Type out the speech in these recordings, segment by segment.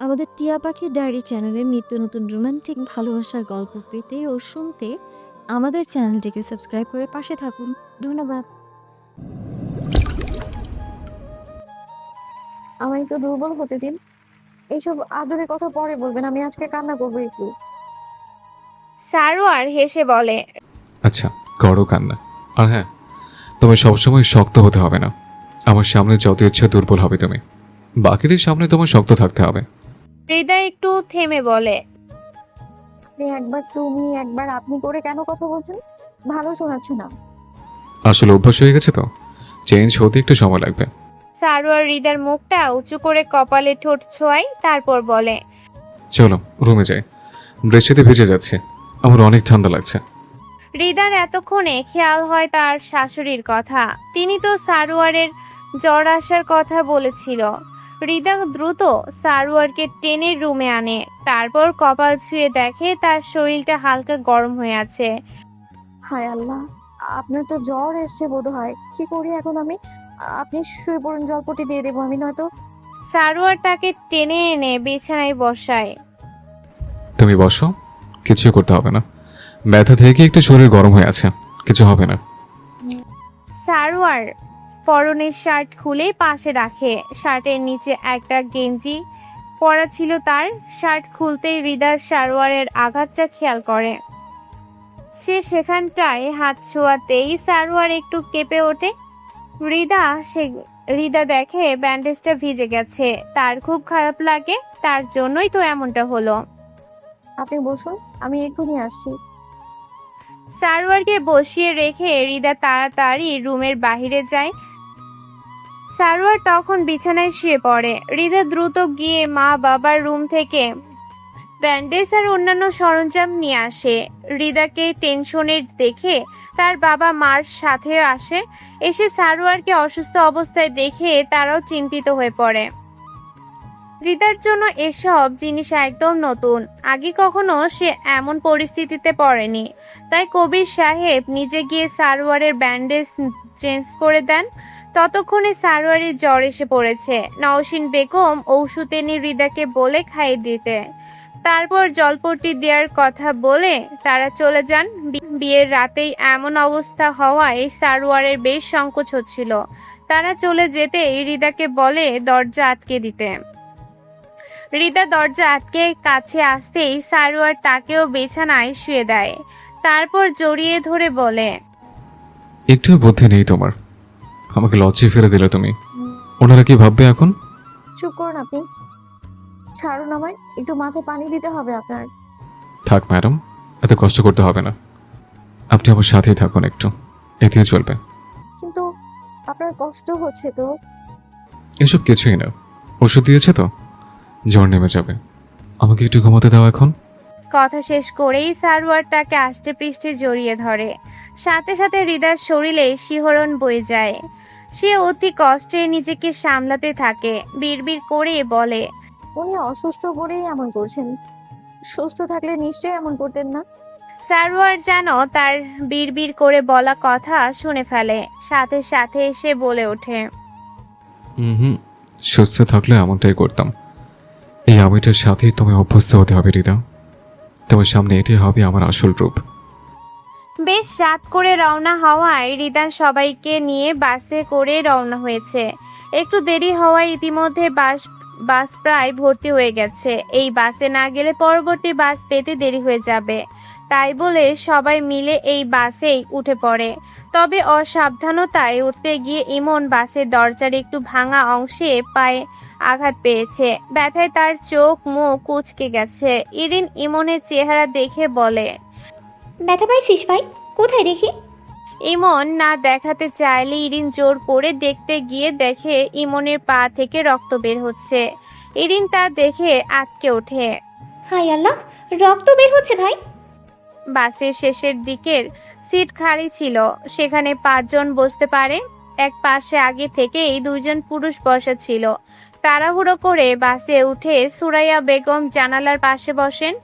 আমাদের টিয়া পাখির ডায়েরি চ্যানেলের নিত্য নতুন রোমান্টিক ভালোবাসার গল্প পেতে ও শুনতে আমাদের চ্যানেলটিকে সাবস্ক্রাইব করে পাশে থাকুন। ধন্যবাদ। আমায় একটু দুর্বল হতে দিন। এইসব আদরের কথা পরে বলবেন, আমি আজকে কান্না করবো একটু। সারোয়ার হেসে বলে, আচ্ছা, করো কান্না। আর হ্যাঁ, তোমার সবসময় শক্ত হতে হবে না। আমার সামনে যত ইচ্ছা দুর্বল হবে তুমি, বাকিদের সামনে তোমার শক্ত থাকতে হবে। হৃদয় একটু থেমে বলে, আপনি একবার তুমি একবার আপনি করে কেন কথা বলছেন? ভালো শোনাচ্ছে না। আসলে অভ্যাস হয়ে গেছে তো, চেঞ্জ হতে একটু সময় লাগবে। সারোয়ার হৃদয়ের মুখটা উঁচু করে কপালে ঠোঁট ছোঁয়ায়, তারপর বলে, চলো রুমে যাই, বৃষ্টিতে ভিজে যাচ্ছে, আমার অনেক ঠান্ডা লাগছে। হৃদয়ের এতক্ষণে খেয়াল হয় তার শাশুড়ির কথা। তিনি তো সারোয়ারের জ্বর আসার কথা বলেছিল। হৃদয় দ্রুত সারোয়ারকে টেনে রুমে আনে, তারপর কপাল ছুঁয়ে দেখে তার শরীরটা হালকা গরম হয়ে আছে। হায় আল্লাহ, আপনার তো জ্বর এসছে বোধ হয়। কি করি এখন আমি? আপনি শুয়ে পড়ুন, জলপটি দিয়ে দেবো আমি, নয়তো। সারোয়ার তাকে টেনে এনে বিছানায় বসায়। তুমি বসো, কিছু করতে হবে না। ব্যথা থেকে একটু শরীর গরম হয়ে আছে, কিছু হবে না। সারোয়ার পরনের শার্ট খুলে পাশে রাখে। শার্টের নিচে একটা গেঞ্জি পরা ছিল তার। শার্ট খুলতেই হৃদয় সারোয়ারের আঘাতটা খেয়াল করে। সে সেখানটায় হাত ছোঁয়াতেই সারোয়ার একটু কেঁপে ওঠে। হৃদা দেখে ব্যান্ডেজটা ভিজে গেছে। তার খুব খারাপ লাগে, তার জন্যই তো এমনটা হলো। আপনি বসুন, আমি এক্ষুনি আসছি। সারোয়ারকে বসিয়ে রেখে হৃদা তাড়াতাড়ি রুমের বাহিরে যায়। সারোয়ার তখন বিছানায় শুয়ে পড়ে। হৃদা দ্রুত গিয়ে মা বাবার রুম থেকে ব্যান্ডেজ আর অন্যান্য সরঞ্জাম নিয়ে আসে। হৃদাকে টেনশনের দেখে তার বাবা মার সাথে আসে। এসে সারোয়ারকে অসুস্থ অবস্থায় দেখে তারাও চিন্তিত হয়ে পড়ে। হৃদার জন্য এসব জিনিস একদম নতুন, আগে কখনো সে এমন পরিস্থিতিতে পড়েনি। তাই কবির সাহেব নিজে গিয়ে সারোয়ারের ব্যান্ডেজ চেঞ্জ করে দেন। ততক্ষণে সারোয়ারের জ্বর এসে পড়েছে। নওশিন বেগম ঔষধ এনে হৃদাকে বলে খাইয়ে দিতে, তারপর জলপট্টি দেওয়ার কথা বলে তারা চলে যান। বিয়ের রাতেই এমন অবস্থা হওয়ায় সারোয়ারের বেশ সংকোচ হচ্ছিল। তারা চলে যেতে হৃদাকে বলে দরজা আটকে দিতে। হৃদা দরজা আটকে কাছে আসতেই সারোয়ার তাকেও বিছানায় শুয়ে দেয়। তারপর জড়িয়ে ধরে বলে, একটু বুদ্ধি নেই তোমার, আমাকে লজ্জায় ফেলে দিলে তুমি। ওনারা কি ভাববে এখন? চুপ করুন আপনি, ছাড়ুন আমায়। একটু মাথায় পানি দিতে হবে আপনার। থাক ম্যাডাম, এত কষ্ট করতে হবে না। আপনি আমার সাথেই থাকুন একটু, এতেই চলবে। কিন্তু আপনার কষ্ট হচ্ছে তো। এসব কিছুই না, ওষুধ দিয়েছে তো, জ্বর নেমে যাবে। আমাকে একটু ঘুমাতে দাও এখন। কথা শেষ করেই সারোয়ার তাকে আষ্টে পৃষ্ঠে জড়িয়ে ধরে। সাথে সাথে হৃদার শরীরে শিহরণ বয়ে যায়। সে অতি কষ্টে নিজেকে সামলাতে থাকে। বিড়বিড় করে বলে, উনি অসুস্থ বলেই এমন করছেন, সুস্থ থাকলে নিশ্চয়ই এমন করতেন না। সারোয়ার যেন তার বিড়বিড় করে বলা কথা শুনে ফেলে। সাথে সাথে সে বলে ওঠে, হুম, সুস্থ থাকলে এমনটাই করতাম। এই আমিটার সাথেই তোমায় অভ্যস্ত হতে হবে হৃদা। তোমার সামনে এটাই হবে আমার আসল রূপ। বেশ রাত করে রওনা হওয়ায় রিদান সবাইকে নিয়ে বাসে করে রওনা হয়েছে। একটু দেরি হওয়ায় ইতিমধ্যে বাস প্রায় ভর্তি হয়ে গেছে। এই বাসে না গেলে পরবর্তী বাস পেতে দেরি হয়ে যাবে। তাই বলে সবাই মিলে এই বাসেই উঠে পড়ে। তবে অসাবধানতায় উঠতে গিয়ে ইমন বাসের দরজার একটু ভাঙা অংশে পায়ে আঘাত পেয়েছে। ব্যথায় তার চোখ মুখ কুঁচকে গেছে। ইরিন ইমনের চেহারা দেখে বলে, ব্যথা পাইছিস ভাই? কোথায় দেখি? ইমন না দেখাতে চাইলে ইরিন জোর করে দেখতে গিয়ে দেখে ইমনের পা থেকে রক্ত বের হচ্ছে। ইরিন তা দেখে আটকে ওঠে। হাই আল্লাহ, রক্ত বের হচ্ছে ভাই। বাসের শেষের দিকের সিট খালি ছিল, সেখানে 5 জন বসতে পারে। এক পাশে আগে থেকেই 2 জন পুরুষ বসা ছিল। তাড়াহুড়ো করে বাসে উঠে সুরাইয়া বেগম জানালার পাশে বসেন।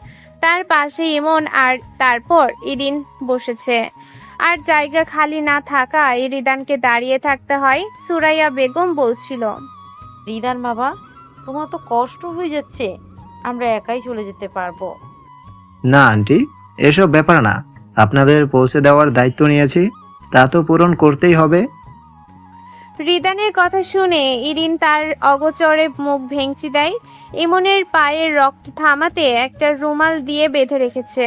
তার পাশে ইমন আর তারপর ইরিন বসেছে। আর জায়গা খালি না থাকায় রিদানকে দাঁড়িয়ে থাকতে হয়। সুরাইয়া বেগম বলছিল, রিদান বাবা, তোমার তো কষ্ট হয়ে যাচ্ছে, আমরা একাই চলে যেতে পারবো। না আন্টি, এসব ব্যাপার না। আপনাদের পৌঁছে দেওয়ার দায়িত্ব নিয়েছি, তা তো পূরণ করতেই হবে। রিদানের কথা শুনে ইরিন তার অগোচরে মুখ ভেঙচি দেয়। ইমনের পায়ের রক্ত থামাতে একটা রুমাল দিয়ে বেঁধে রেখেছে,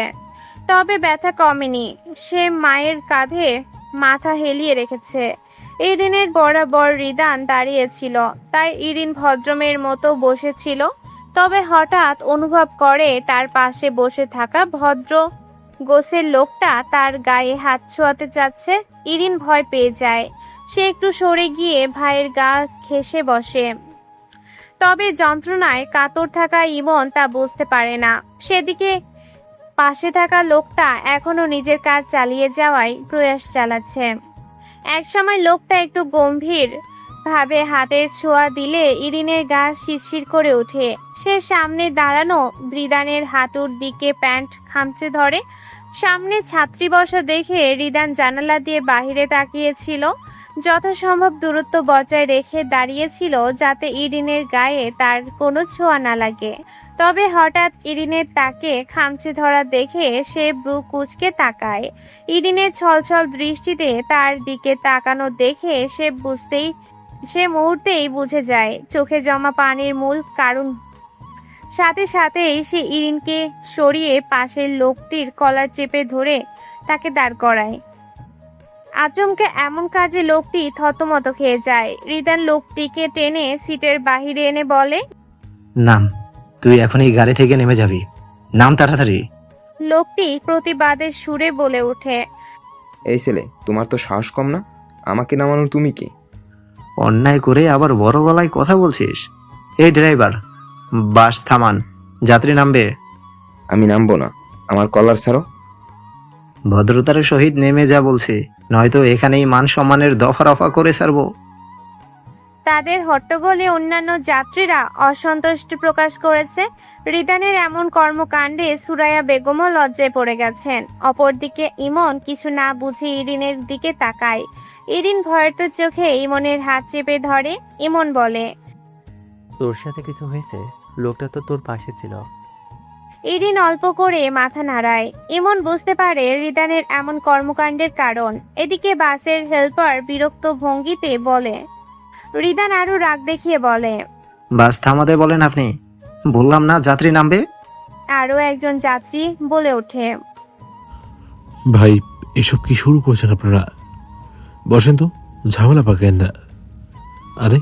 তবে ব্যথা কমেনি। সে মায়ের কাঁধে মাথা হেলিয়ে রেখেছে। ইরিনের বরাবর রিদান দাঁড়িয়েছিল, তাই ইরিন ভদ্রমের মতো বসেছিল। তবে হঠাৎ অনুভব করে তার পাশে বসে থাকা ভদ্র গোছের লোকটা তার গায়ে হাত ছোঁয়াতে যাচ্ছে। ইরিন ভয় পেয়ে যায়। সে একটু সরে গিয়ে ভাইয়ের গা ঘেঁষে বসে। তবে যন্ত্রণায় কাতর থাকা ইমন তা বুঝতে পারে না। সেদিকে পাশে থাকা লোকটা এখনো নিজের কাজ চালিয়ে যাওয়ায় প্রয়াস চালাচ্ছে। একসময় লোকটা একটু গম্ভীর ভাবে হাতের ছোঁয়া দিলে ইরিনের গা শিরশির করে ওঠে। সে সামনে দাঁড়ানো রিদানের হাঁটুর দিকে প্যান্ট খামচে ধরে। সামনে ছাত্রী বসা দেখে রিদান জানালা দিয়ে বাহিরে তাকিয়েছিল। যথাসম্ভব দূরত্ব বজায় রেখে দাঁড়িয়েছিল যাতে ইরিনের গায়ে তার কোনো ছোঁয়া না লাগে। তবে হঠাৎ ইরিনের তাকে খামচে ধরা দেখে সে ব্রু কুঁচকে তাকায়। ইরিনের ছলছল দৃষ্টিতে তার দিকে তাকানো দেখে সে মুহূর্তেই বুঝে যায় চোখে জমা পানির মূল কারণ। সাথে সাথেই সে ইরিনকে সরিয়ে পাশের লোকটির কলার চেপে ধরে তাকে দাঁড় করায়। আচমকে এমন কাজে লোকটি থতমত খেয়ে যায়। রিদান লোকটিকে টেনে সিটের বাহিরে এনে বলে, নাম, তুই এখন এই গাড়ি থেকে নেমে যাবি। নাম তাড়াতাড়ি। লোকটি প্রতিবাদের সুরে বলে ওঠে, এই ছেলে, তোমার তো সাহস কম না? আমাকে নামানোর তুমি কি? অন্যায় করে আবার বড় গলায় কথা বলছিস? এই ড্রাইভার, বাস থামান, যাত্রী নামবে। আমি নামবো না, আমার কলার ছাড়ো। ভদ্রতার সহিত নেমে যা বলছি, নয়তো এখানেই মান সম্মানের দফা রফা করে ছাড়বো। তাদের হট্টগোলে অন্যান্য যাত্রীরা অসন্তুষ্ট প্রকাশ করেছে। রিদানের এমন কর্মকাণ্ডে সুরাইয়া বেগমও লজ্জায় পড়ে গেছেন। অপরদিকে ইমন কিছু না বুঝে ইরিনের দিকে তাকায়। ইরিন ভয়ার্ত চোখে ইমনের হাত চেপে ধরে। ইমন বলে, তোর সাথে কিছু হয়েছে? লোকটা তো তোর পাশে ছিল। ইরিন অল্প করে মাথা নাড়ায়। ইমন বুঝতে পারে রিদানের এমন কর্মকাণ্ডের কারণ। এদিকে বাসের হেল্পার বিরক্ত ভঙ্গিতে বলে। রিদান আরো রাগ দেখিয়ে বলে, বাস থামাতে বলেন আপনি, বললাম না যাত্রী নামবে। আরো একজন যাত্রী বলে ওঠে, ভাই, এসব কি শুরু করছেন আপনারা? বসেন তো, ঝামেলা পাকেন না। আরে,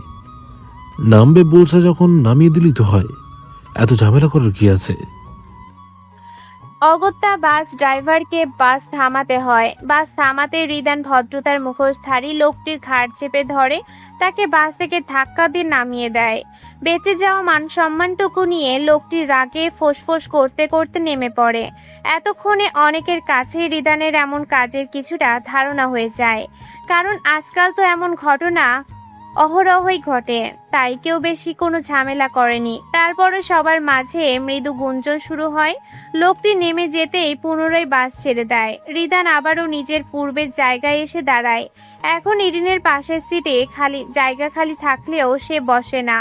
নামবে বলছে যখন নামিয়ে দিলেই তো হয়, এত ঝামেলা করার কি আছে? অগত্যা বাস ড্রাইভারকে বাস থামাতে হয়। বাস থামাতে রিদান ভদ্রতার মুখোশধারী লোকটির ঘাড় চেপে ধরে তাকে বাস থেকে ধাক্কা দিয়ে নামিয়ে দেয়। বেঁচে যাওয়া মান সম্মানটুকু নিয়ে লোকটি রাগে ফোঁসফোঁস করতে করতে নেমে পড়ে। এতক্ষণে অনেকের কাছেই রিদানের এমন কাজের কিছুটা ধারণা হয়ে যায়, কারণ আজকাল তো এমন ঘটনা অহরহই ঘটে, তাই কেউ বেশি কোনো ঝামেলা করেনি। তারপরে সবার মাঝে মৃদু গুঞ্জন শুরু হয়। লোকটি নেমে যেতেই পুনরায় বাস ছেড়ে দেয়। রিদান আবারও নিজের পূর্বের জায়গায় এসে দাঁড়ায়। এখন ইরিনের পাশের সিটে জায়গা খালি থাকলেও সে বসে না।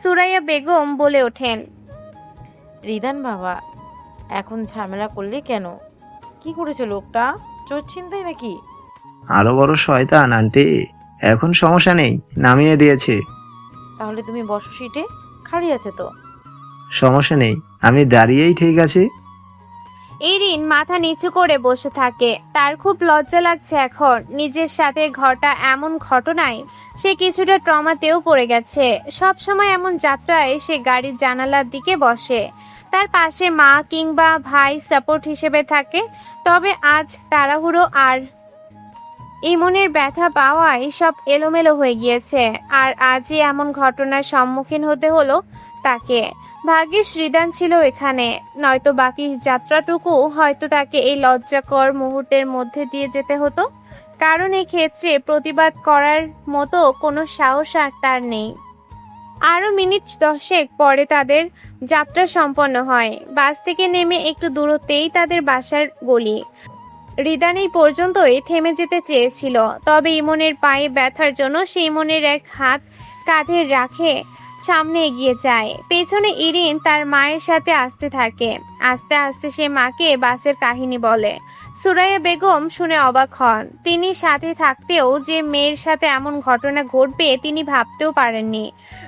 সুরাইয়া বেগম বলে ওঠেন, রিদান বাবা, এখন ঝামেলা করলে কেন? কি করেছে লোকটা? চোর ছিনতাই নাকি? আরো বড় শয়তান আন্টি। এখন সমস্যা নেই, নামিয়ে দিয়েছে। তাহলে তুমি বসো সিটে, খালি আছে তো। সমস্যা নেই, আমি দাঁড়িয়েই ঠিক আছি। ইরিন মাথা নিচু করে বসে থাকে। তার খুব লজ্জা লাগছে এখন নিজের সাথে ঘটা এমন ঘটনায়। সে কিছুটা ট্রমাতেও পড়ে গেছে। সব সময় এমন যাত্রায় সে গাড়ির জানালার দিকে বসে। তার পাশে মা কিংবা ভাই সাপোর্ট হিসেবে থাকে। তবে আজ তাড়াহুড়ো আর ইমনের ব্যথা পাওয়ায় সব এলোমেলো হয়ে গিয়েছে। আর আজই এমন ঘটনার সম্মুখীন হতে হলো তাকে। ভাগ্যিস রিদান ছিল এখানে, নয়তো বাকি যাত্রাটুকু হয়তো তাকে এই লজ্জাকর মুহূর্তের মধ্যে দিয়ে যেতে হতো। কারণ এই ক্ষেত্রে প্রতিবাদ করার মতো কোনো সাহস আর তার নেই। আরও মিনিট 10 পরে তাদের যাত্রা সম্পন্ন হয়। বাস থেকে নেমে একটু দূরত্বেই তাদের বাসার গলি। রিদান এই পর্যন্তই থেমে যেতে চেয়েছিল, তবে ইমনের পায়ে ব্যথার জন্য সে ইমনের এক হাত কাঁধে রাখে সামনে এগিয়ে যায়। পেছনে ইরিন তার মায়ের সাথে আসতে থাকে। আস্তে আস্তে সে মাকে বাসের কাহিনী বলে। সুরাইয়া বেগম শুনে অবাক হন। তিনি সাথে থাকতেও যে মেয়ের সাথে এমন ঘটনা ঘটবে তিনি ভাবতেও পারেননি।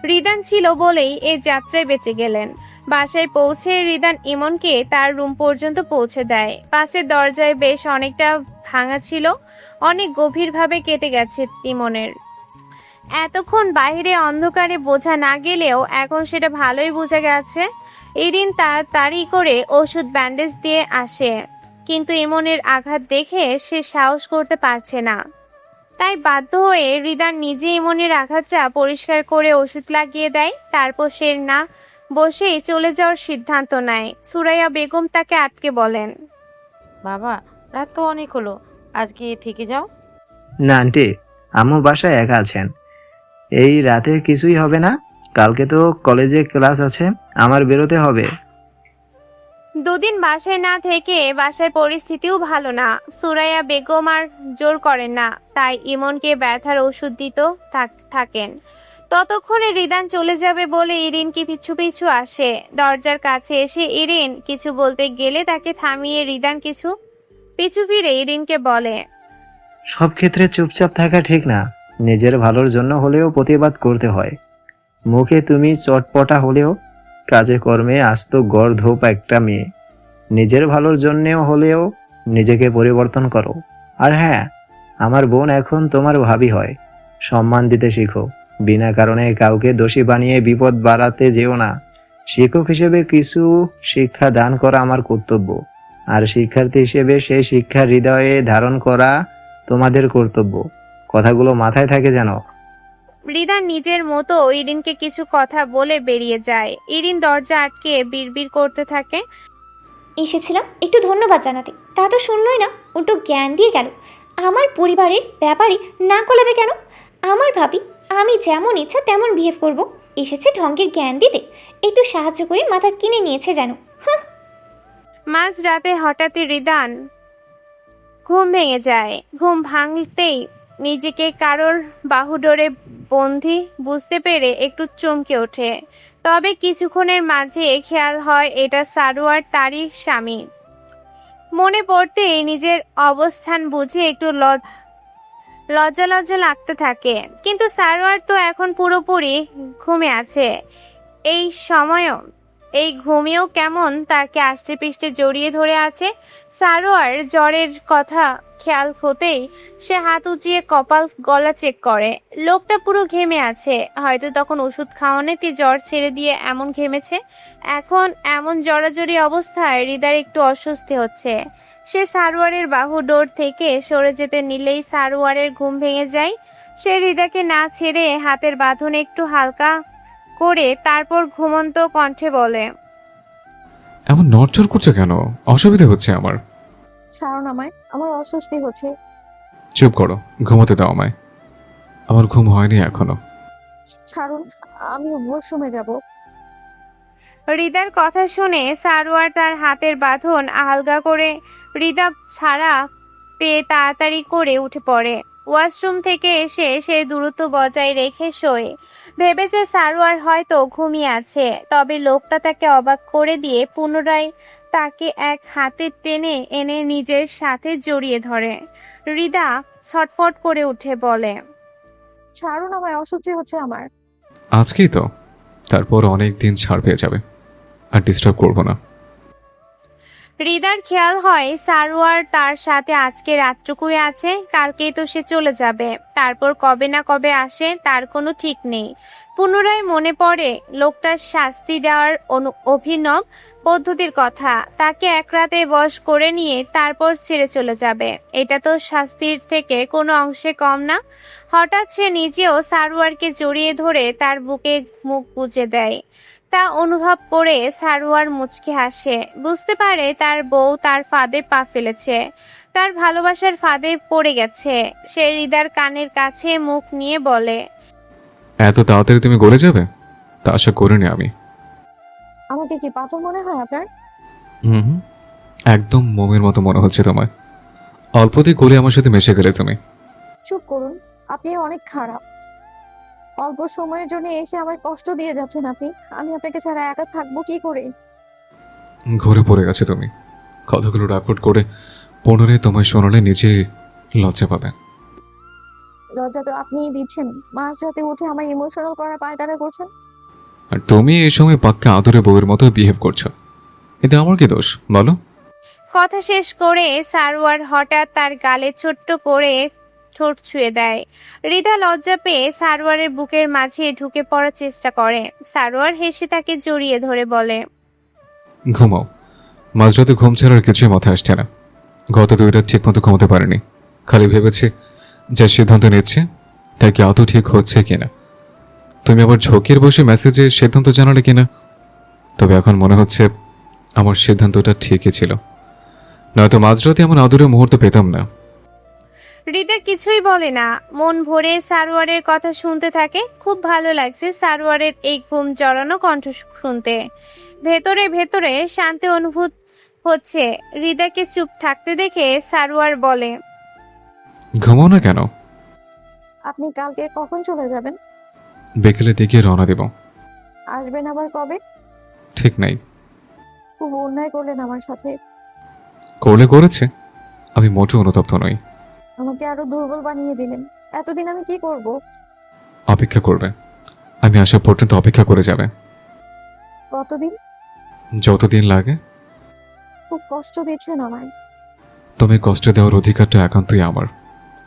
রিদান ছিল বলেই এই যাত্রায় বেঁচে গেলেন। বাসায় পৌঁছে রিদান ইমনকে তার রুম পর্যন্ত পৌঁছে দেয়। বাসের দরজায় বেশ অনেকটা ভাঙা ছিল। অনেক গভীরভাবে কেটে গেছে ইমনের। এতক্ষণ বাইরে অন্ধকারে বোঝা না গেলেও এখন সেটা ভালোই বোঝা গেছে। ইরিন তাড়াতাড়ি করে ওষুধ ব্যান্ডেজ দিয়ে আসে, কিন্তু ইমনের আঘাত দেখে সে সাহস করতে পারছে না। তাই বাধ্য হয়ে রিদান নিজে ইমনের আঘাতটা পরিষ্কার করে ওষুধ লাগিয়ে দেয়। তারপর সে না বসেই চলে যাওয়ার সিদ্ধান্ত নেয়। সুরাইয়া বেগম তাকে আটকে বলেন, বাবা, রাত তো অনেক হলো, আজকে থেকে যাও। না আন্টি, আম্মু বাসায় একা আছেন, এই রাতে কিছুই হবে না। কালকে তো কলেজে ক্লাস আছে, আমার বেরোতে হবে। দুদিন বাসায় না থেকে বাসার পরিস্থিতিও ভালো না। সুরাইয়া বেগম আর জোর করেন না, তাই ইমনকে ব্যথার ওষুধ দিত থাকেন। ততক্ষণে রিদান চলে যাবে বলে ইরিনকে পিছু পিছু আসে। দরজার কাছে এসে ইরিন কিছু বলতে গেলে তাকে থামিয়ে রিদান কিছু পিছু ফিরে ইরিনকে বলে, সব ক্ষেত্রে চুপচাপ থাকা ঠিক না, নিজের ভালোর জন্য হলেও প্রতিবাদ করতে হয়। মুখে তুমি চটপটা হলেও কাজে কর্মে আস্ত গর্ধপ একটা মেয়ে। নিজের ভালোর জন্যেও হলেও নিজেকে পরিবর্তন করো। আর হ্যাঁ, আমার বোন এখন তোমার ভাবি হয়, সম্মান দিতে শিখো। বিনা কারণে কাউকে দোষী বানিয়ে বিপদ বাড়াতে যেও না। শিক্ষক হিসেবে কিছু শিক্ষা দান করা আমার কর্তব্য, আর শিক্ষার্থী হিসেবে সেই শিক্ষা হৃদয়ে ধারণ করা তোমাদের কর্তব্য। কথাগুলো মাথায় থাকে যেন। রিদান নিজের মতো ইরিনকে কিছু কথা বলে বেরিয়ে যায়। ইরিন দরজা আটকে বিড়বিড় করতে থাকে, এসেছিলাম একটু ধন্যবাদ জানাতে, তা তো শুনলই না, উল্টো জ্ঞান দিয়ে গেল। আমার পরিবারের ব্যাপারে না কোলাবে কেন? আমার ভাবি আমি যেমন ইচ্ছা তেমন বিহেভ করব, এসেছে ঢঙ্গের জ্ঞান দিতে। একটু সাহায্য করে মাথা কিনে নিয়েছে যেন। মাঝ রাতে হঠাৎই রিদান ঘুম ভেঙে যায়। ঘুম ভাঙতেই নিজেকে কারোর বাহুডোরে বন্দি বুঝতে পেরে একটু চমকে ওঠে। তবে কিছুক্ষণের মাঝে খেয়াল হয় এটা সারোয়ার তারই স্বামী। মনে পড়তেই নিজের অবস্থান বুঝে একটু লজ্জা লজ্জা লাগতে থাকে। কিন্তু সারোয়ার তো এখন পুরোপুরি ঘুমে আছে। এই ঘুমিয়েও কেমন তাকে আষ্টে পৃষ্ঠে জড়িয়ে ধরে আছে। সারোয়ার জ্বরের কথা খেয়াল হতেই সে হাত উঁচিয়ে কপাল গলা চেক করে। লোকটা পুরো ঘেমে আছে, হয়তো তখন ওষুধ খাওয়ানোতে জ্বর ছেড়ে দিয়ে এমন ঘেমেছে। এখন এমন জড়াজড়ি অবস্থায় হৃদয়ের একটু অস্বস্তি হচ্ছে। সে সারোয়ারের বাহু ডোর থেকে সরে যেতে নিলেই সারোয়ারের ঘুম ভেঙে যায়। সে হৃদয়কে না ছেড়ে হাতের বাঁধন একটু হালকা করে তারপর ঘুমন্ত কণ্ঠে বলে, এমন নড়চড় করছো কেন? অসুবিধা হচ্ছে আমার। ছাড়ুন আমায়, আমার অস্বস্তি হচ্ছে। চুপ করো, ঘুমোতে দাও আমায়। আমার ঘুম হয়নি এখনো। ছাড়ুন, আমি ওয়াশরুমে যাব। হৃদার কথা শুনে সারোয়ার তার হাতের বাঁধন আলগা করে হৃদা ছাড়া পেয়ে তাড়াতাড়ি করে উঠে পড়ে। ওয়াশরুম থেকে এসে সে দূরত্ব বজায় রেখে শোয়। ভেবেছে সারোয়ার হয়তো ঘুমিয়ে আছে, তবে লোকটা তাকে অবাক করে দিয়ে পুনরায় তাকে এক হাতে টেনে এনে নিজের সাথে জড়িয়ে ধরে। হৃদা ছটফট করে উঠে বলে, ছাড়ুন আমায়, অস্বস্তি হচ্ছে আমার। আজকেই তো, তারপর অনেক দিন ছাড় পেয়ে যাবে, আর ডিস্টার্ব করবো না। হৃদার খেয়াল হয় সারোয়ার তার সাথে আজকে রাতটুকুই আছে, কালকেই তো সে চলে যাবে। তারপর কবে না কবে আসে তার কোনো ঠিক নেই। পুনরায় মনে পড়ে লোকটার শাস্তি দেওয়ার অভিনব পদ্ধতির কথা। তাকে এক রাতে বশ করে নিয়ে তারপর ছেড়ে চলে যাবে, এটা তো শাস্তির থেকে কোনো অংশে কম না। হঠাৎ সে নিজেও সারোয়ারকে জড়িয়ে ধরে তার বুকে মুখ গুজে দেয়। তা অনুভব করে সারোয়ার মুচকি হাসে। বুঝতে পারে তার বউ তার ফাঁদে পা ফেলেছে, তার ভালোবাসার ফাঁদে পড়ে গেছে। সে হৃদার কানের কাছে মুখ নিয়ে বলে, এত তাড়াতাড়ি তুমি গলে যাবে তা আশা করিনি আমি। আমাকে কি পাথর মনে হয় আপনার? হুম, একদম মোমের মতো মনে হচ্ছে তোমায়। অল্পতেই গলে আমার সাথে মিশে গেলে তুমি। চুপ করুন, আপনি অনেক খারাপ। অল্প সময়ের জন্য এসে আমায় কষ্ট দিয়ে যাচ্ছেন আপনি। আমি আপনাকে ছাড়া একা থাকবো কি করে? ঘুরে পড়ে গেছে তুমি। কথাগুলো রেকর্ড করে পুনরায় তোমায় শোনালে নিজে লজ্জা পাবে। লজ্জা তো আপনিই দিচ্ছেন। মাঝরাতে উঠে আমার ইমোশনাল করা পায়তারা করছেন। আর তুমি এই সময় পাক্কা আদরে বউয়ের মতো বিহেভ করছো, এতে আমার কি দোষ বলো? কথা শেষ করে সারোয়ার হঠাৎ তার গালে ছোট্ট করে ঠোঁট ছুঁয়ে দেয়। হৃদা লজ্জা পেয়ে সারোয়ারের বুকের মাঝে ঢুকে পড়ার চেষ্টা করে। সারোয়ার হেসে তাকে জড়িয়ে ধরে বলে, ঘুমাও। মাঝরাতে ঘুম ছাড়ার কিছুই মাথায় আসছে না। গত 2 রাত ঠিক মতো ঘুমাতে পারিনি। খালি ভেবেছি যা সিদ্ধান্ত নিচ্ছে তা কি আদৌ ঠিক হচ্ছে কিনা। তুমি আবার ঝোঁকের বসে মেসেজে সিদ্ধান্ত জানালে কিনা। তবে এখন মনে হচ্ছে আমার সিদ্ধান্তটা ঠিকই ছিল, নয়তো মাঝরাতে এমন আদরের মুহূর্ত পেতাম না। হৃদা কিছুই বলে না, মন ভরে সারোয়ারের কথা শুনতে থাকে। খুব ভালো লাগছে সারোয়ারের এই ঘুম জড়ানো কণ্ঠ শুনতে। ভেতরে ভেতরে শান্তি অনুভূত হচ্ছে। হৃদাকে চুপ থাকতে দেখে সারোয়ার বলে, ঘুমাও না কেন? আপনি কালকে কখন চলে যাবেন? বিকেলের দিকে রওনা দেব। আসবেন আবার কবে? ঠিক নাই। খুব অন্যায় করলেন আমার সাথে। করলে করেছে, আমি মোটেও অনুতপ্ত নই। আমাকে আরো দুর্বল বানিয়ে দিলেন। এতদিন আমি কি করব? অপেক্ষা করবে। আমি আসা পর্যন্ত অপেক্ষা করে যাবে। কতদিন? যতদিন লাগে। খুব কষ্ট দিচ্ছেন আমায়। তুমি কষ্ট দেওয়ার অধিকারটা একান্তই আমার।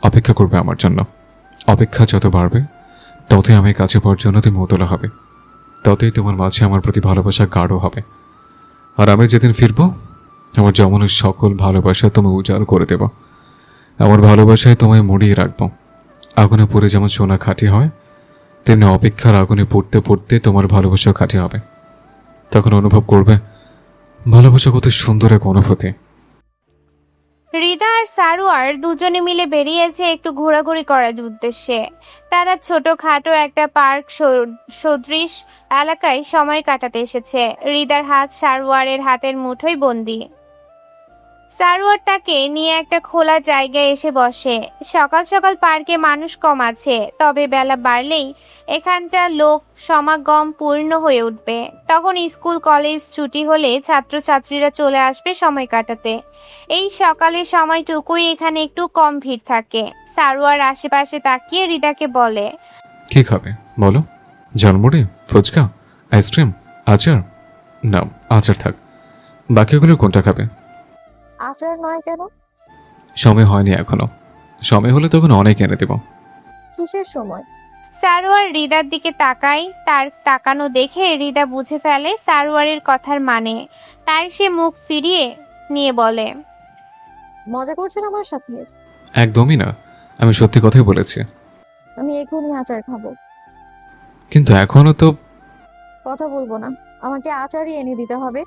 অপেক্ষা করবে আমার জন্য। অপেক্ষা যত বাড়বে ততই আমি কাছে পাওয়ার জন্য তুমি উতলা হবে, ততই তোমার মাঝে আমার প্রতি ভালোবাসা গাঢ় হবে। আর আমি যেদিন ফিরব আমার যমনের সকল ভালোবাসা তুমি উজাড় করে দেব। আমার ভালোবাসায় তোমায় মুড়িয়ে রাখবো। আগুনে পুড়ে যেমন সোনা খাঁটি হয়, তেমনি অপেক্ষার আগুনে পুড়তে পুড়তে তোমার ভালোবাসা খাঁটি হবে। তখন অনুভব করবে ভালোবাসা কত সুন্দর এক অনুভূতি। হৃদা আর সারোয়ার দুজনে মিলে বেরিয়েছে একটু ঘোরাঘুরি করার উদ্দেশ্যে। তারা ছোটখাটো একটা পার্ক সদৃশ এলাকায় সময় কাটাতে এসেছে। হৃদার হাত সারোয়ারের হাতের মুঠোয় বন্দি। সারোয়ার তাকে নিয়ে একটা খোলা জায়গায় এসে বসে। সকাল সকাল পার্কে মানুষ কম আছে, তবে বেলা বাড়লেই এখানটা লোক সমাগম পূর্ণ হয়ে উঠবে। তখন স্কুল কলেজ ছুটি হলে ছাত্রছাত্রীরা চলে আসবে সময় কাটাতে। এই সকালের সময়টুকুই এখানে একটু কম ভিড় থাকে। সারোয়ার আশেপাশে তাকিয়ে হৃদাকে বলে, কি খাবে বলো? ঝালমুড়ি, ফুচকা, আইসক্রিম, আচার? না, আচার থাক। বাকিগুলোর কোনটা খাবে? আচার নয় কেন? সময় হয়নি এখনো। সময় হলে তখন অনেক এনে দেব। কিসের সময়? সারোয়ার হৃদার দিকে তাকায়। তার তাকানো দেখে হৃদা বুঝে ফেলে সারোয়ারের কথার মানে। তাই সে মুখ ফিরিয়ে নিয়ে বলে, মজা করছেন আমার সাথে? একদমই না, আমি সত্যি কথাই বলেছি। আমি এখনই আচার খাবো। কিন্তু এখনো তো। কথা বলবো না, আমাকে আচারই এনে দিতে হবে।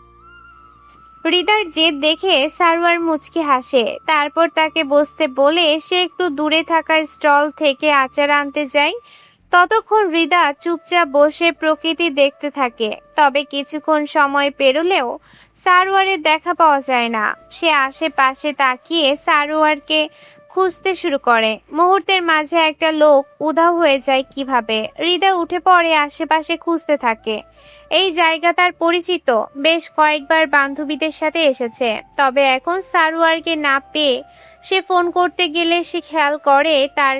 হৃদার জেদ দেখে সারোয়ার মুচকি হাসে। তারপর তাকে বসতে বলে সে একটু দূরে থাকা স্টল থেকে আচার আনতে যায়। ততক্ষণ হৃদা চুপচাপ বসে প্রকৃতি দেখতে থাকে। তবে কিছুক্ষণ সময় পেরোলেও সারোয়ারের দেখা পাওয়া যায় না। সে আশেপাশে তাকিয়ে সারোয়ারকে খুঁজতে শুরু করে। মুহূর্তের মাঝে একটা লোক উধাও হয়ে যায় কিভাবে। হৃদা উঠে পড়ে আশেপাশে খুঁজতে থাকে। এই জায়গা তার পরিচিত, বেশ কয়েকবার বান্ধবীদের সাথে এসেছে। তবে এখন সারোয়ারকে না পেয়ে সে ফোন করতে গেলে সে খেয়াল করে তার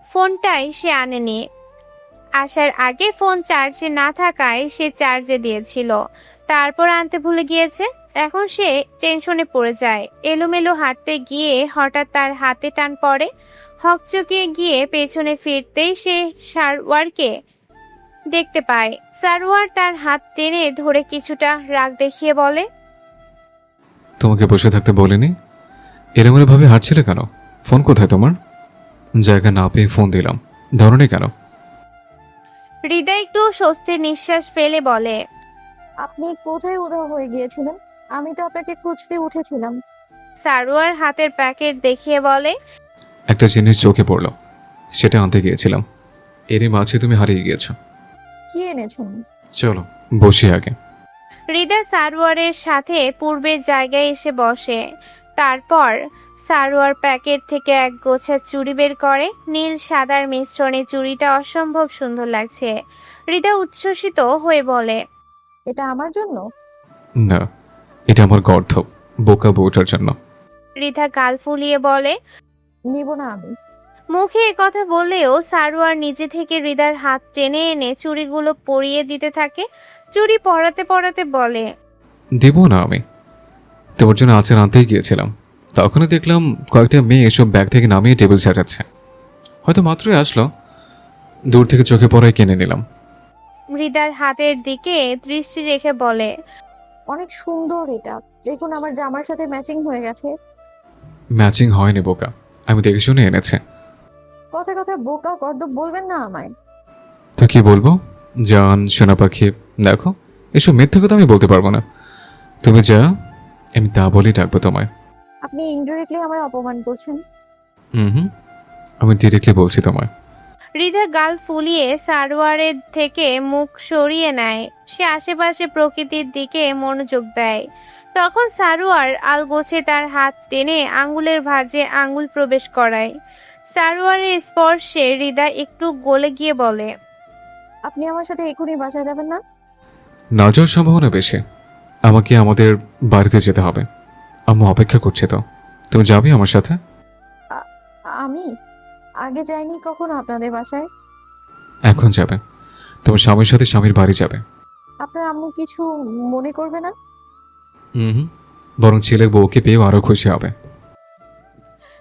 ফোনটাই সে আনেনি। আসার আগে ফোন চার্জে না থাকায় সে চার্জে দিয়েছিল, তারপর আনতে ভুলে গিয়েছে। এখন সে টেনশনে পড়ে যায়। এলোমেলো হাঁটতে গিয়ে হঠাৎ তার হাতে টান পড়ে। হকচকিয়ে গিয়ে পেছনে ফিরতেই সে সারোয়ারকে দেখতে পায়। সারোয়ার তার হাত টেনে ধরে কিছুটা রাগ দেখিয়ে বলে, তোমাকে বসে থাকতে বলিনি? এরমরে ভাবে হাঁটছিলে কেন? ফোন কোথায় তোমার? জায়গা না পেয়ে ফোন দিলাম, ধরনি কেন? হৃদয় একটু স্বস্তির নিঃশ্বাস ফেলে বলে, আপনি কোথায় উধাও হয়ে গিয়েছিলেন? আমি তো আপনাকে খুঁজতে উঠেছিলাম। সারোয়ার হাতের প্যাকেট দেখিয়ে বলে, একটা জিনিস চোখে পড়লো, সেটা আনতে গিয়েছিলাম। এরই মাঝে তুমি হারিয়ে গিয়েছো। কি এনেছেন? চলো বসি আগে। হৃদা সারোয়ারের সাথে পূর্বের জায়গায় এসে বসে। তারপর সারোয়ার প্যাকেট থেকে এক গোছা চুড়ি বের করে। নীল সাদার মিশ্রণে চুড়িটা অসম্ভব সুন্দর লাগছে। হৃদা উচ্ছ্বসিত হয়ে বলে, এটা আমার জন্য? না, এটা আমার গর্ধব বোকা বউটার জন্য। রিধা গাল ফুলিয়ে বলে, নিব না আমি। মুখে কথা বললেও সারোয়ার নিজে থেকে হৃদার হাত টেনে এনে চুড়িগুলো পরিয়ে দিতে থাকে। চুড়ি পরাতে পরাতে বলে, দেব না আমি। তোমার জন্য আচার আনতেই গিয়েছিলাম, তখনই দেখলাম কয়েকটা মেয়ে এসব ব্যাগ থেকে নামিয়ে টেবিল সাজাচ্ছে। হয়তো মাত্রই আসলো, দূর থেকে চোখে পড়ায় কিনে নিলাম। হৃদার হাতের দিকে দৃষ্টি রেখে বলে, অনেক সুন্দর এটা, দেখুন আমার জামার সাথে ম্যাচিং হয়ে গেছে। ম্যাচিং হয়নি বোকা, আমি দেখে শুনে এনেছি। কথা কথা বোকা গর্দব বলবেন না আমায়। তো কি বলবো? জান, সোনা পাখি, দেখো এসব মিথ্যে কথা আমি বলতে পারবো না। তুমি যা, আমি তা বলেই ডাকবো তোমায়। আপনি ইনডিরেক্টলি আমায় অপমান করছেন। হুম, আমি ডিরেক্টলি বলছি তোমায়। হৃদা গাল ফুলিয়ে সারোয়ারের থেকে মুখ সরিয়ে নেয়। সে আশেপাশে প্রকৃতির দিকে মনোযোগ দেয়। তখন সারোয়ার আলগোছে তার হাত টেনে আঙ্গুলের ভাঁজে আঙ্গুল প্রবেশ করায়। সারোয়ারের স্পর্শে হৃদা একটু গলে গিয়ে বলে, আপনি আমার সাথে এখনই বাসায় যাবেন না? না যাওয়ার সম্ভাবনা বেশি। আমাকে আমাদের বাড়িতে যেতে হবে, আম্মু অপেক্ষা করছে। তো তুমি যাবে আমার সাথে? আমি আগে যাইনি কখনো আপনাদের বাসায়। এখন যাবে, তোমার স্বামীর সাথে স্বামীর বাড়ি যাবে। আপনার আম্মু কিছু মনে করবে না? হুম, বরং ছেলে বউকে পেয়েও আরো খুশি হবে।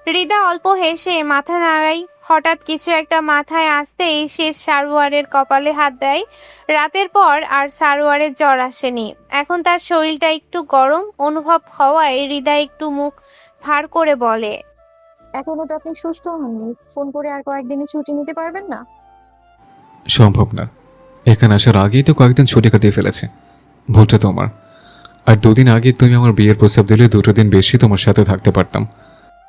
হৃদা অল্প হেসে মাথা নাড়ায়। হঠাৎ কিছু একটা মাথায় আসতেই সে সারোয়ারের কপালে হাত দেয়। রাতের পর আর সারোয়ারের জ্বর আসেনি। এখন তার শরীরটা একটু গরম অনুভব হওয়ায় হৃদা একটু মুখ ভার করে বলে, এখনো তো আপনি সুস্থ হননি, ফোন করে আর কয়েকদিনের ছুটি নিতে পারবেন না? সম্ভব না, এখানে আসার আগেই তো কয়েকদিন ছুটি কাটিয়ে ফেলেছে। ভুলটা তোমার। আর দুদিন আগে তুমি আমার বিয়ের প্রস্তাব দিলে 2 দিন বেশি তোমার সাথে থাকতে পারতাম।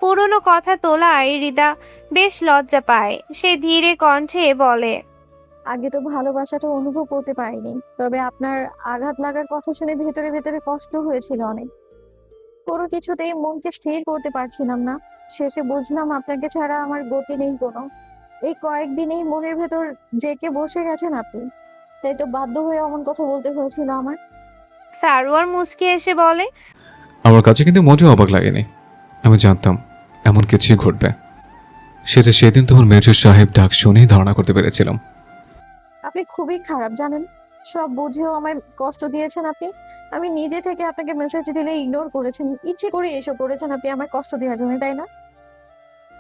পুরনো কথা তোলায় হৃদা বেশ লজ্জা পায়। সে ধীরে কণ্ঠে বলে, আগে তো ভালোবাসাটা অনুভব করতে পারিনি, তবে আপনার আঘাত লাগার কথা শুনে ভেতরে ভেতরে কষ্ট হয়েছিল অনেক। কোনো কিছুতেই মনকে স্থির করতে পারছিলাম না। শেষে বুঝলাম আপনাকে ছাড়া আমার গতি নেই কোনো। এই কয়েকদিনেই মনের ভেতর জেকে বসে গেছেন আপনি, তাই তো বাধ্য হয়ে অমন কথা বলতে হয়েছিল আমার। সারোয়ার মুচকি এসে বলে, আমার কাছে কিন্তু মোটেও অবাক লাগেনি। আমি জানতাম এমন কিছুই ঘটবে। সেটা সেদিন তোমার মেজর সাহেব ডাক শুনেই ধারণা করতে পেরেছিলাম। আপনি খুবই খারাপ জানেন, সব বুঝেও আমায় কষ্ট দিয়েছেন আপনি। আমি নিজে থেকে আপনাকে মেসেজ দিলে ইগনোর করেছেন, ইচ্ছে করে এসব করেছেন আপনি আমায় কষ্ট দেওয়ার জন্য, তাই না?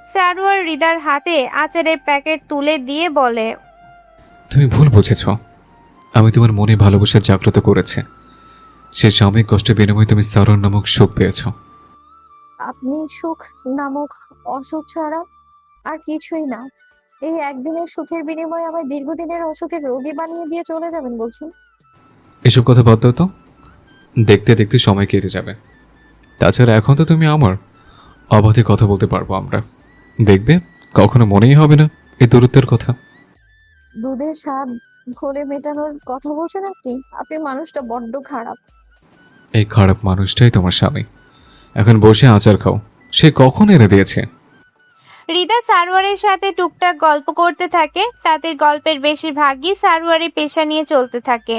সারোয়ার হৃদার হাতে আচারের প্যাকেট তুলে দিয়ে বলে, তুমি ভুল বুঝেছ। আমি তোমার মনে ভালোবাসা জাগ্রত করেছে। সে সাময়িক কষ্টের বিনিময়ে তুমি সারোর নামক সুখ পেয়েছ। আপনি সুখ নামক অসুখ ছাড়া আর কিছুই না। এই একদিনের সুখের বিনিময়ে আমায় দীর্ঘদিনের অসুখের রোগী বানিয়ে দিয়ে চলে যাবেন বলছেন? এসব কথা বাদ দাও তো, দেখতে দেখতে সময় কেটে যাবে। তাছাড়া এখন তো তুমি আমার, অবাধে কথা বলতে পারবো আমরা। দেখবে কখনো মনেই হবে না এই দূরত্বের কথা। দুধের স্বাদ ঘোলে মেটানোর কথা বলছেন আপনি? আপনি মানুষটা বড্ড খারাপ। এই খারাপ মানুষটাই তোমার স্বামী। এখন বসে আচার খাও, সে কখন এনে দিয়েছে। হৃদা সারোয়ারের সাথে টুকটাক গল্প করতে থাকে। তাদের গল্পের বেশিরভাগই সারোয়ারের পেশা নিয়ে চলতে থাকে।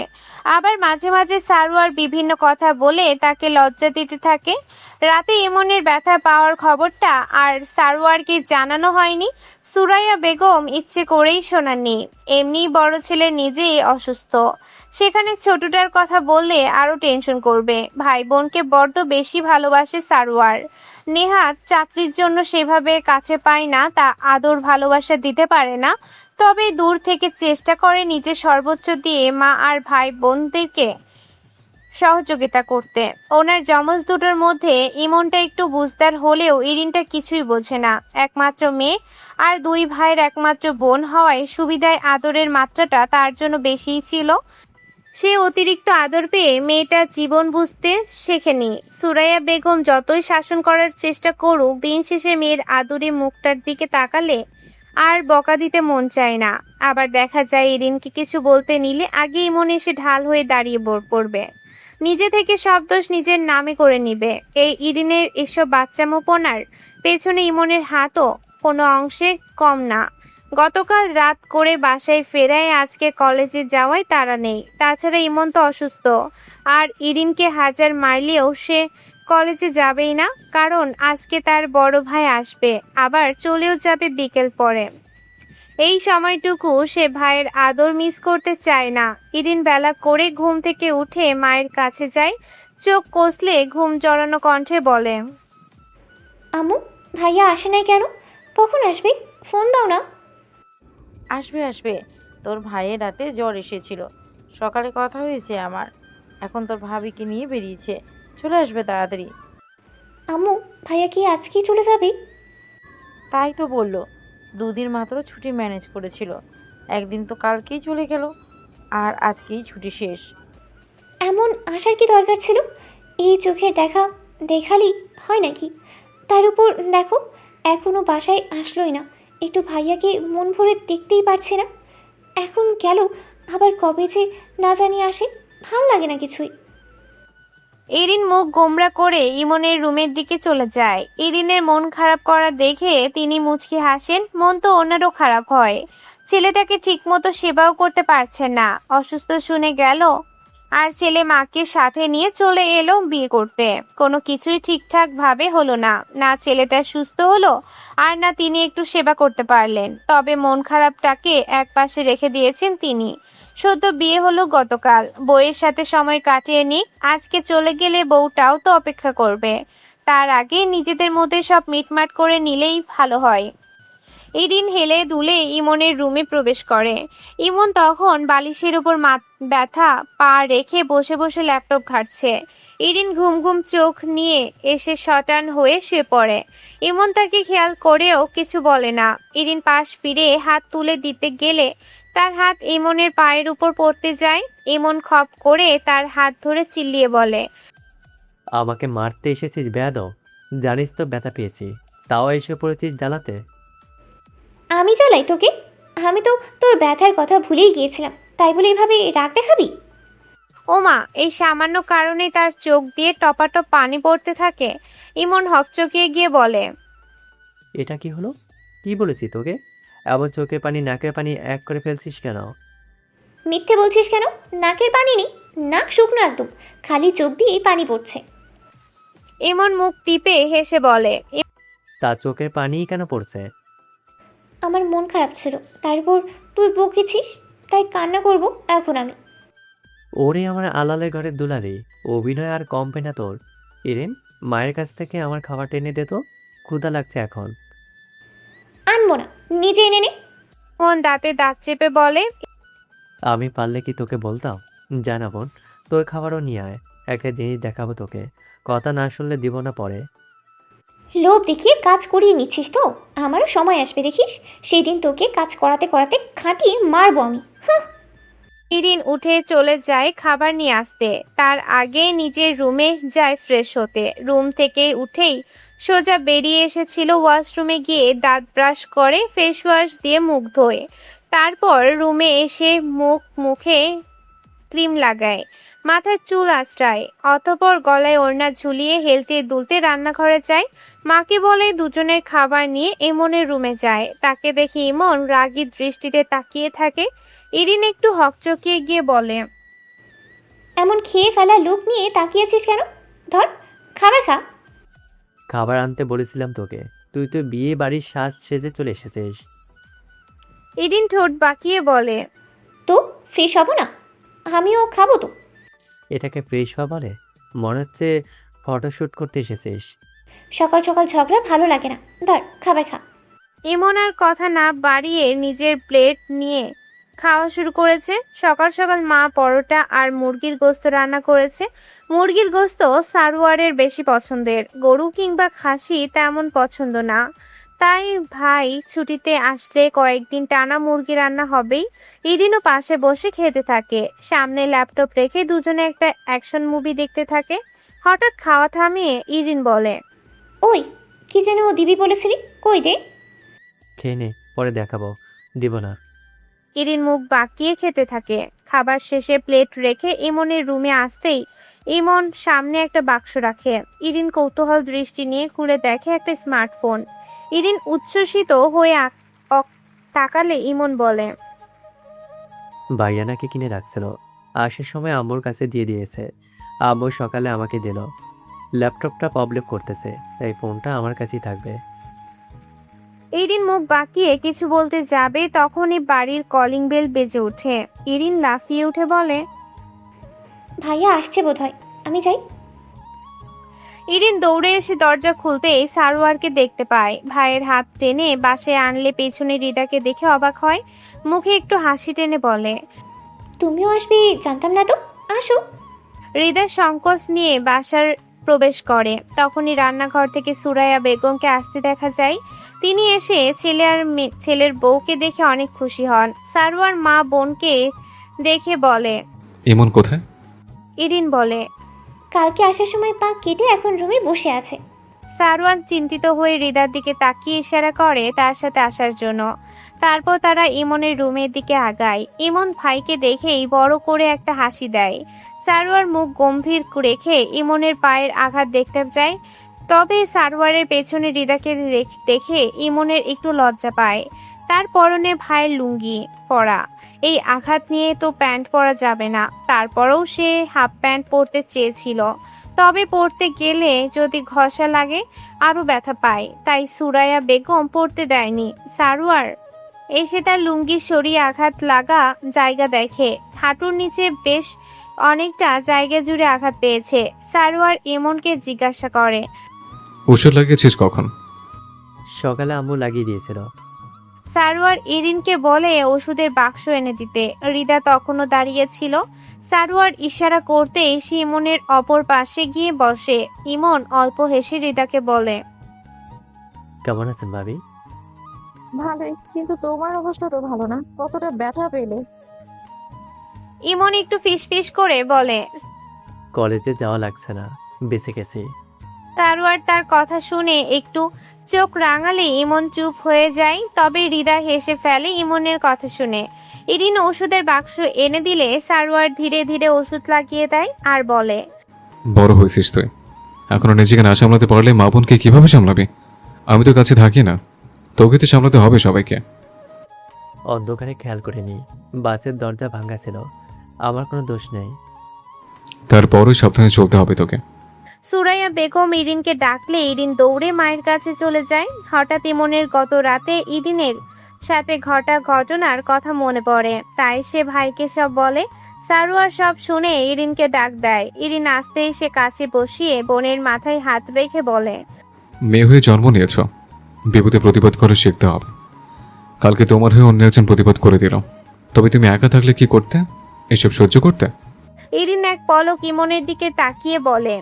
আবার মাঝে মাঝে সারোয়ার বিভিন্ন কথা বলে তাকে লজ্জা দিতে থাকে। রাতে ইমনের ব্যথা পাওয়ার খবরটা আর সারোয়ারকে জানানো হয়নি। সুরাইয়া বেগম ইচ্ছে করেই শোনাননি। এমনিই বড় ছেলে নিজেই অসুস্থ, সেখানে ছোটটার কথা বললে আরো টেনশন করবে। ভাই বোনকে বড্ড বেশি ভালোবাসে সারোয়ার। নেহাত চাকরির জন্য সেভাবে কাছে পায় না, তা আদর ভালোবাসা দিতে পারে না। তবে দূর থেকে চেষ্টা করে নিজের সর্বোচ্চ দিয়ে মা আর ভাই বোনদেরকে সহযোগিতা করতে। ওনার যমজ দুটোর মধ্যে ইমনটা একটু বুঝদার হলেও ইরিনটা কিছুই বোঝে না। একমাত্র মেয়ে আর 2 ভাইয়ের একমাত্র বোন হওয়ায় সুবিধায় আদরের মাত্রাটা তার জন্য বেশিই ছিল। সে অতিরিক্ত আদর পেয়ে মেয়েটার জীবন বুঝতে শেখেনি। সুরাইয়া বেগম যতই শাসন করার চেষ্টা করুক, দিন শেষে মেয়ের আদুরে মুখটার দিকে তাকালে আর বকা দিতে মন চায় না। আবার দেখা যায় ইরিনকে কিছু বলতে নিলে আগেই মনে এসে ঢাল হয়ে দাঁড়িয়ে পড়বে, নিজে থেকে সব দোষ নিজের নামে করে নিবে। এই ইরিনের এসব বাচ্চামোপনার পেছনে ইমনের হাতও কোনো অংশে কম না। গতকাল রাত করে বাসায় ফেরায় আজকে কলেজে যাওয়ায় তারা নেই। তাছাড়া ইমন তো অসুস্থ, আর ইরিনকে হাজার মারলেও সে কলেজে যাবেই না, কারণ আজকে তার বড় ভাই আসবে, আবার চলেও যাবে বিকেল পরে। এই সময়টুকু সে ভাইয়ের আদর মিস করতে চায় না। ইরিন বেলা করে ঘুম থেকে উঠে মায়ের কাছে যায়, চোখ কষলে ঘুম জড়ানো কণ্ঠে বলে, আম্মু, ভাইয়া আসে নাই কেন? কখন আসবে? ফোন দাও না। আসবে আসবে, তোর ভাইয়ের রাতে জ্বর এসেছিল, সকালে কথা হয়েছে আমার। এখন তোর ভাবিকে নিয়ে বেরিয়েছে, চলে আসবে তাড়াতাড়ি। আম্মু, ভাইয়া কি আজকেই চলে যাবে? তাই তো বললো, 2 দিন মাত্র ছুটি ম্যানেজ করেছিল, একদিন তো কালকেই চলে গেল, আর আজকেই ছুটি শেষ। এমন আসার কি দরকার ছিল? এই চোখের দেখা দেখালেই হয় নাকি? তার উপর দেখো, এখনো বাসায় আসলোই না। একটু ভাইয়াকে মন ভরে দেখতেই পারছি না। এখন গেল, আবার কবে যে না জানি আসে, ভাল লাগে না কিছুই। ইরিন মুখ গোমরা করে ইমনের রুমের দিকে চলে যায়। ইরিনের মন খারাপ করা দেখে তিনি মুচকি হাসেন। মন তো ওনারও খারাপ হয়, ছেলেটাকে ঠিকমতো সেবাও করতে পারছে না। অসুস্থ শুনে গেল, আর ছেলে মাকে সাথে নিয়ে চলে এলো বিয়ে করতে। কোনো কিছুই ঠিকঠাক ভাবে হলো না, না ছেলেটা সুস্থ হলো, আর না তিনি একটু সেবা করতে পারলেন। তবে মন খারাপটাকে একপাশে রেখে দিয়েছেন তিনি। সদ্য বিয়ে হলো গতকাল, বউয়ের সাথে সময় কাটিয়ে নিক, আজকে চলে গেলে বউটাও তো অপেক্ষা করবে। তার আগে নিজেদের মধ্যে সব মিটমাট করে নিলেই ভালো হয়। ইরিন হেলে দুলে ইমনের রুমে প্রবেশ করে। ইমন তখন বালিশের উপর ব্যথা পা রেখে বসে বসে ল্যাপটপ ঘাঁটছে। ইরিন ঘুম ঘুম চোখ নিয়ে এসে শটান হয়ে শুয়ে পড়ে। ইমন তাকে খেয়াল করেও কিছু বলে না। ইরিন পাশ ফিরে হাত তুলে দিতে গেলে তার হাত ইমনের পায়ের উপর পড়তে যায়। ইমন খপ করে তার হাত ধরে চিল্লিয়ে বলে, আমাকে মারতে এসেছিস বেয়াদব? জানিস তো ব্যথা পেয়েছি, তাও এসে পড়েছিস জ্বালাতে। আমি জ্বালাই তোকে? আমি তো তোর ব্যথার কথা ভুলেই গিয়েছিলাম, তাই বলে এভাবে রাগ দেখাবি? ওমা, এই সামান্য কারণে তার চোখ দিয়ে টপাটপ পানি পড়তে থাকে। ইমন হকচকিয়ে গিয়ে বলে, এটা কি হলো? কি বলেছি তোকে? এমন চোখের পানি নাকের পানি এক করে ফেলছিস কেন? মিথ্যে বলছিস কেন? নাকের পানি নেই, নাক শুকনো একদম, খালি চোখ দিয়ে পানি পড়ছে। ইমন মুখ টিপে হেসে বলে, তা চোখের পানিই কেন পড়ছে? আমার মন খারাপ ছিল, তারপর তুই বকেছিস, তাই কান্না করব এখন আমি। ওরে আমার আলালের ঘরের দুলারি, অভিনয় আর কমবে না তোর। ইরেন, মায়ের কাছ থেকে আমার খাবার টেনে দে তো, ক্ষুধা লাগছে এখন। আনবো না, নিজে এনে নে। মন দাঁতে দাঁত চেপে বলে, আমি পারলে কি তোকে বলতাম? জানা বোন, তোর খাবারও নিয়ে আয়, একটা জিনিস দেখাবো তোকে, কথা না শুনলে দিব না পরে। লোভ দেখিয়ে কাজ করিয়ে নিচ্ছিস তো? আমারও সময় আসবে দেখিস, সেই দিন তোকে কাজ করাতে করাতে খাটিয়ে মারবো আমি। ইরিন উঠে চলে যায় খাবার নিয়ে আসতে। তার আগে নিজের রুমে যায় ফ্রেশ হতে। রুম থেকে উঠেই সোজা বেরিয়ে এসেছিল ওয়াশরুমে গিয়ে দাঁত ব্রাশ করে ফেস ওয়াশ দিয়ে মুখ ধোয়। তারপর রুমে এসে মুখে ক্রিম লাগায়, মাথার চুল আঁচড়ায়, অতঃপর গলায় ওড়না ঝুলিয়ে হেলতে দুলতে রান্নাঘরে যায়। মাকে বলে দুজনের খাবার নিয়ে ইমনের রুমে যায়। তাকে দেখে ইমন রাগী দৃষ্টিতে তাকিয়ে থাকে। ইরিন একটু হকচকিয়ে গিয়ে বলে, এমন খেয়ে ফেলা লোক নিয়ে তাকিয়েছিস কেন? ধর, খাবার খা। খাবার আনতে বলেছিলাম তোকে, তুই তো বিয়ে বাড়ির সাজ সেজে চলে এসেছিস। ইরিন ঠোঁট বাঁকিয়ে বলে, তো ফ্রেশ হব না? আমিও খাবো তো। এটাকে ফ্রেশ হওয়া বলে? মনে হচ্ছে ফটোশ্যুট করতে এসেছিস। সকাল সকাল ঝগড়া ভালো লাগে না, ধর খাবার খা। ইমন আর কথা না বাড়িয়ে নিজের প্লেট নিয়ে খাওয়া শুরু করেছে। সকাল সকাল মা পরোটা আর মুরগির গোস্ত রান্না করেছে। মুরগির গোস্ত সারোয়ারের বেশি পছন্দের, গরু কিংবা খাসি তেমন পছন্দ না। তাই ভাই ছুটিতে আসলে কয়েকদিন টানা মুরগি রান্না হবেই। ইরিনও পাশে বসে খেতে থাকে। সামনে ল্যাপটপ রেখে দুজনে একটা অ্যাকশন মুভি দেখতে থাকে। হঠাৎ খাওয়া থামিয়ে ইরিন বলে, ওই, কি যেন দিবি বলেছিলি, কই দে। খেয়ে নে, পরে দেখাবো। দিব না। ইরিন মুখ বাঁকিয়ে খেতে থাকে। খাবার শেষে প্লেট রেখে ইমনের রুমে আসতেই ইমন সামনে একটা বাক্স রাখে। ইরিন কৌতূহল দৃষ্টি নিয়ে খুলে দেখে একটা স্মার্টফোন। ইরিন উচ্ছ্বসিত হয়ে তাকালে ইমন বলে, ভাইয়া নাকি কিনে রাখছিল, আসার সময় আম্মুর কাছে দিয়ে দিয়েছে। আম্মু সকালে আমাকে দিল। ল্যাপটপটা প্রবলেম করতেছে, তাই ফোনটা আমার কাছেই থাকবে। ইরিন মুখ বাঁকিয়ে কিছু বলতে যাবে, তখনই বাড়ির কলিং বেল বেজে ওঠে। ইরিন লাফিয়ে উঠে বলে, ভাইয়া আসছে বোধহয়, আমি যাই। ইরিন দৌড়ে এসে দরজা খুলতেই সারোয়ারকে দেখতে পায়। ভাইয়ের হাত টেনে বাসায় আনলে পেছনে রিদাকে দেখে অবাক হয়। মুখে একটু হাসি টেনে বলে, তুমিও আসবে জানতাম না তো, আসো। হৃদয় সংকোচ নিয়ে বাসার প্রবেশ করে। তখনই রান্নাঘর থেকে সুরাইয়া বেগমকে আসতে দেখা যায়। তিনি এসে ছেলের বউকে দেখে অনেক খুশি হন। সারোয়ার মা বোনকে দেখে বলে, ইমন কোথায়? ইরিন বলে, কালকে আসার সময় পা কেটে এখন রুমে বসে আছে। সারওয়ান চিন্তিত হয়ে হৃদার দিকে তাকিয়ে ইশারা করে তার সাথে আসার জন্য। তারপর তারা ইমনের রুমের দিকে আগায়। ইমন ভাইকে দেখেই বড় করে একটা হাসি দেয়। সারওয়ার মুখ গম্ভীর রেখে ইমনের পায়ের আঘাত দেখতে যায়। তবে সারওয়ারের পেছনে হৃদাকে দেখে ইমনের একটু লজ্জা পায়। তার পরনে ভাইয়ের লুঙ্গি পরা, এই আঘাত নিয়ে তো প্যান্ট পরা যাবে না। তারপরেও সে হাফ প্যান্ট পরতে চেয়েছিল, তবে পরতে গেলে যদি ঘষা লাগে আরো ব্যথা পায়, তাই সুরাইয়া বেগম পরতে দেয়নি। সারওয়ার এসে তার লুঙ্গি সরিয়ে আঘাত লাগা জায়গা দেখে। হাঁটুর নিচে বেশ অনেকটা জায়গা জুড়ে আঘাত পেয়েছে। সারওয়ার ইমনকে জিজ্ঞাসা করে, ওষুধ লাগিয়েছিস কখন? সকালে আম্মু লাগিয়ে দিয়েছিল। সারওয়ার ইরিনকে বলে ওষুধের বাক্স এনে দিতে। রিদা তখনও দাঁড়িয়ে ছিল। সারওয়ার ইশারা করতে সে ইমনের অপর পাশে গিয়ে বসে। ইমন অল্প হেসে রিদাকে বলে, কেমন আছেন ভাবি? ভালোই, কিন্তু তোমার অবস্থা তো ভালো না, কতটা ব্যথা পেলে? ইমন একটু ফিসফিস করে বলে, কলেজে যাওয়া লাগছে না, বেঁচে গেছি। সারওয়ার তার কথা শুনে একটু চোখ রাঙালে ইমন চুপ হয়ে যায়। তবে রিদা হেসে ফেলে ইমনের কথা শুনে। ইরিন ওষুধের বাক্স এনে দিলে সারওয়ার ধীরে ধীরে ওষুধ লাগিয়ে দেয় আর বলে, বড় হয়েছিস তুই, এখনো নিজেকে না সামলাতে পারলে মা বোনকে কিভাবে সামলাবি? আমি তো কাছে থাকি না, তোকে তো সামলাতে হবে সবাইকে। অন্ধকারে খেয়াল করিনি, বাসের দরজা ভাঙা ছিল, আমার কোনো দোষ নেই। তারপরই সাবধানে চলতে হবে তোকে। সুরাইয়া বেগম ইরিনকে ডাকলে ইরিন দৌড়ে মায়ের কাছে চলে যায়। হঠাৎ ইমনের গত রাতে ইরিনের সাথে ঘটা ঘটনার কথা মনে পড়ে, তাই সে ভাইকে সব বলে। সারোয়ার সব শুনে ইরিনকে ডাক দেয়। ইরিন আসতেই সে কাছে বসিয়ে বোনের মাথায় হাত রেখে বলে, মেয়ে হয়ে জন্ম নিয়েছ, বিপদে প্রতিবাদ করে শিখতে হবে। কালকে তোমার হয়ে অন্য একজন প্রতিবাদ করে দিল, তবে তুমি একা থাকলে কি করতে? এসব সহ্য করতে? ইরিন এক পলক ইমনের দিকে তাকিয়ে বলে,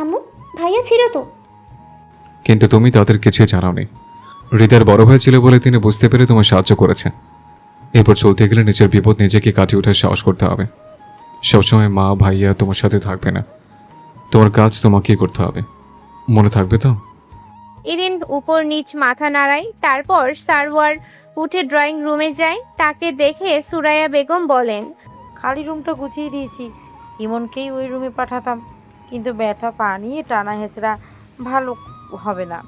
আম্মু, ভাইয়া ছিল তো। কিন্তু তুমি তাদের কিছুই জানাওনি। হৃদয়ের বড় হয়েছিল বলে তিনি বুঝতে পেরে তোমার সাহায্য করেছে। এরপর চলতে গেলে নিজের বিপদ নিজেকে কাটিয়ে ওঠার সাহস করতে হবে। সবসময় মা ভাইয়া তোমার সাথে থাকবে না, তোমার কাজ তোমাকেই করতে হবে, মনে থাকবে তো? ইরিন উপর নিচ মাথা নাড়ায়। তারপর সারওয়ার উঠে ড্রয়িং রুমে যায়। তাকে দেখে সুরাইয়া বেগম বলেন, খালি রুমটা গুছিয়ে দিয়েছি, ইমনকেই ওই রুমে পাঠাতাম, কিন্তু ব্যথা পা নিয়ে টানা হেঁচড়া ভালো হবে না।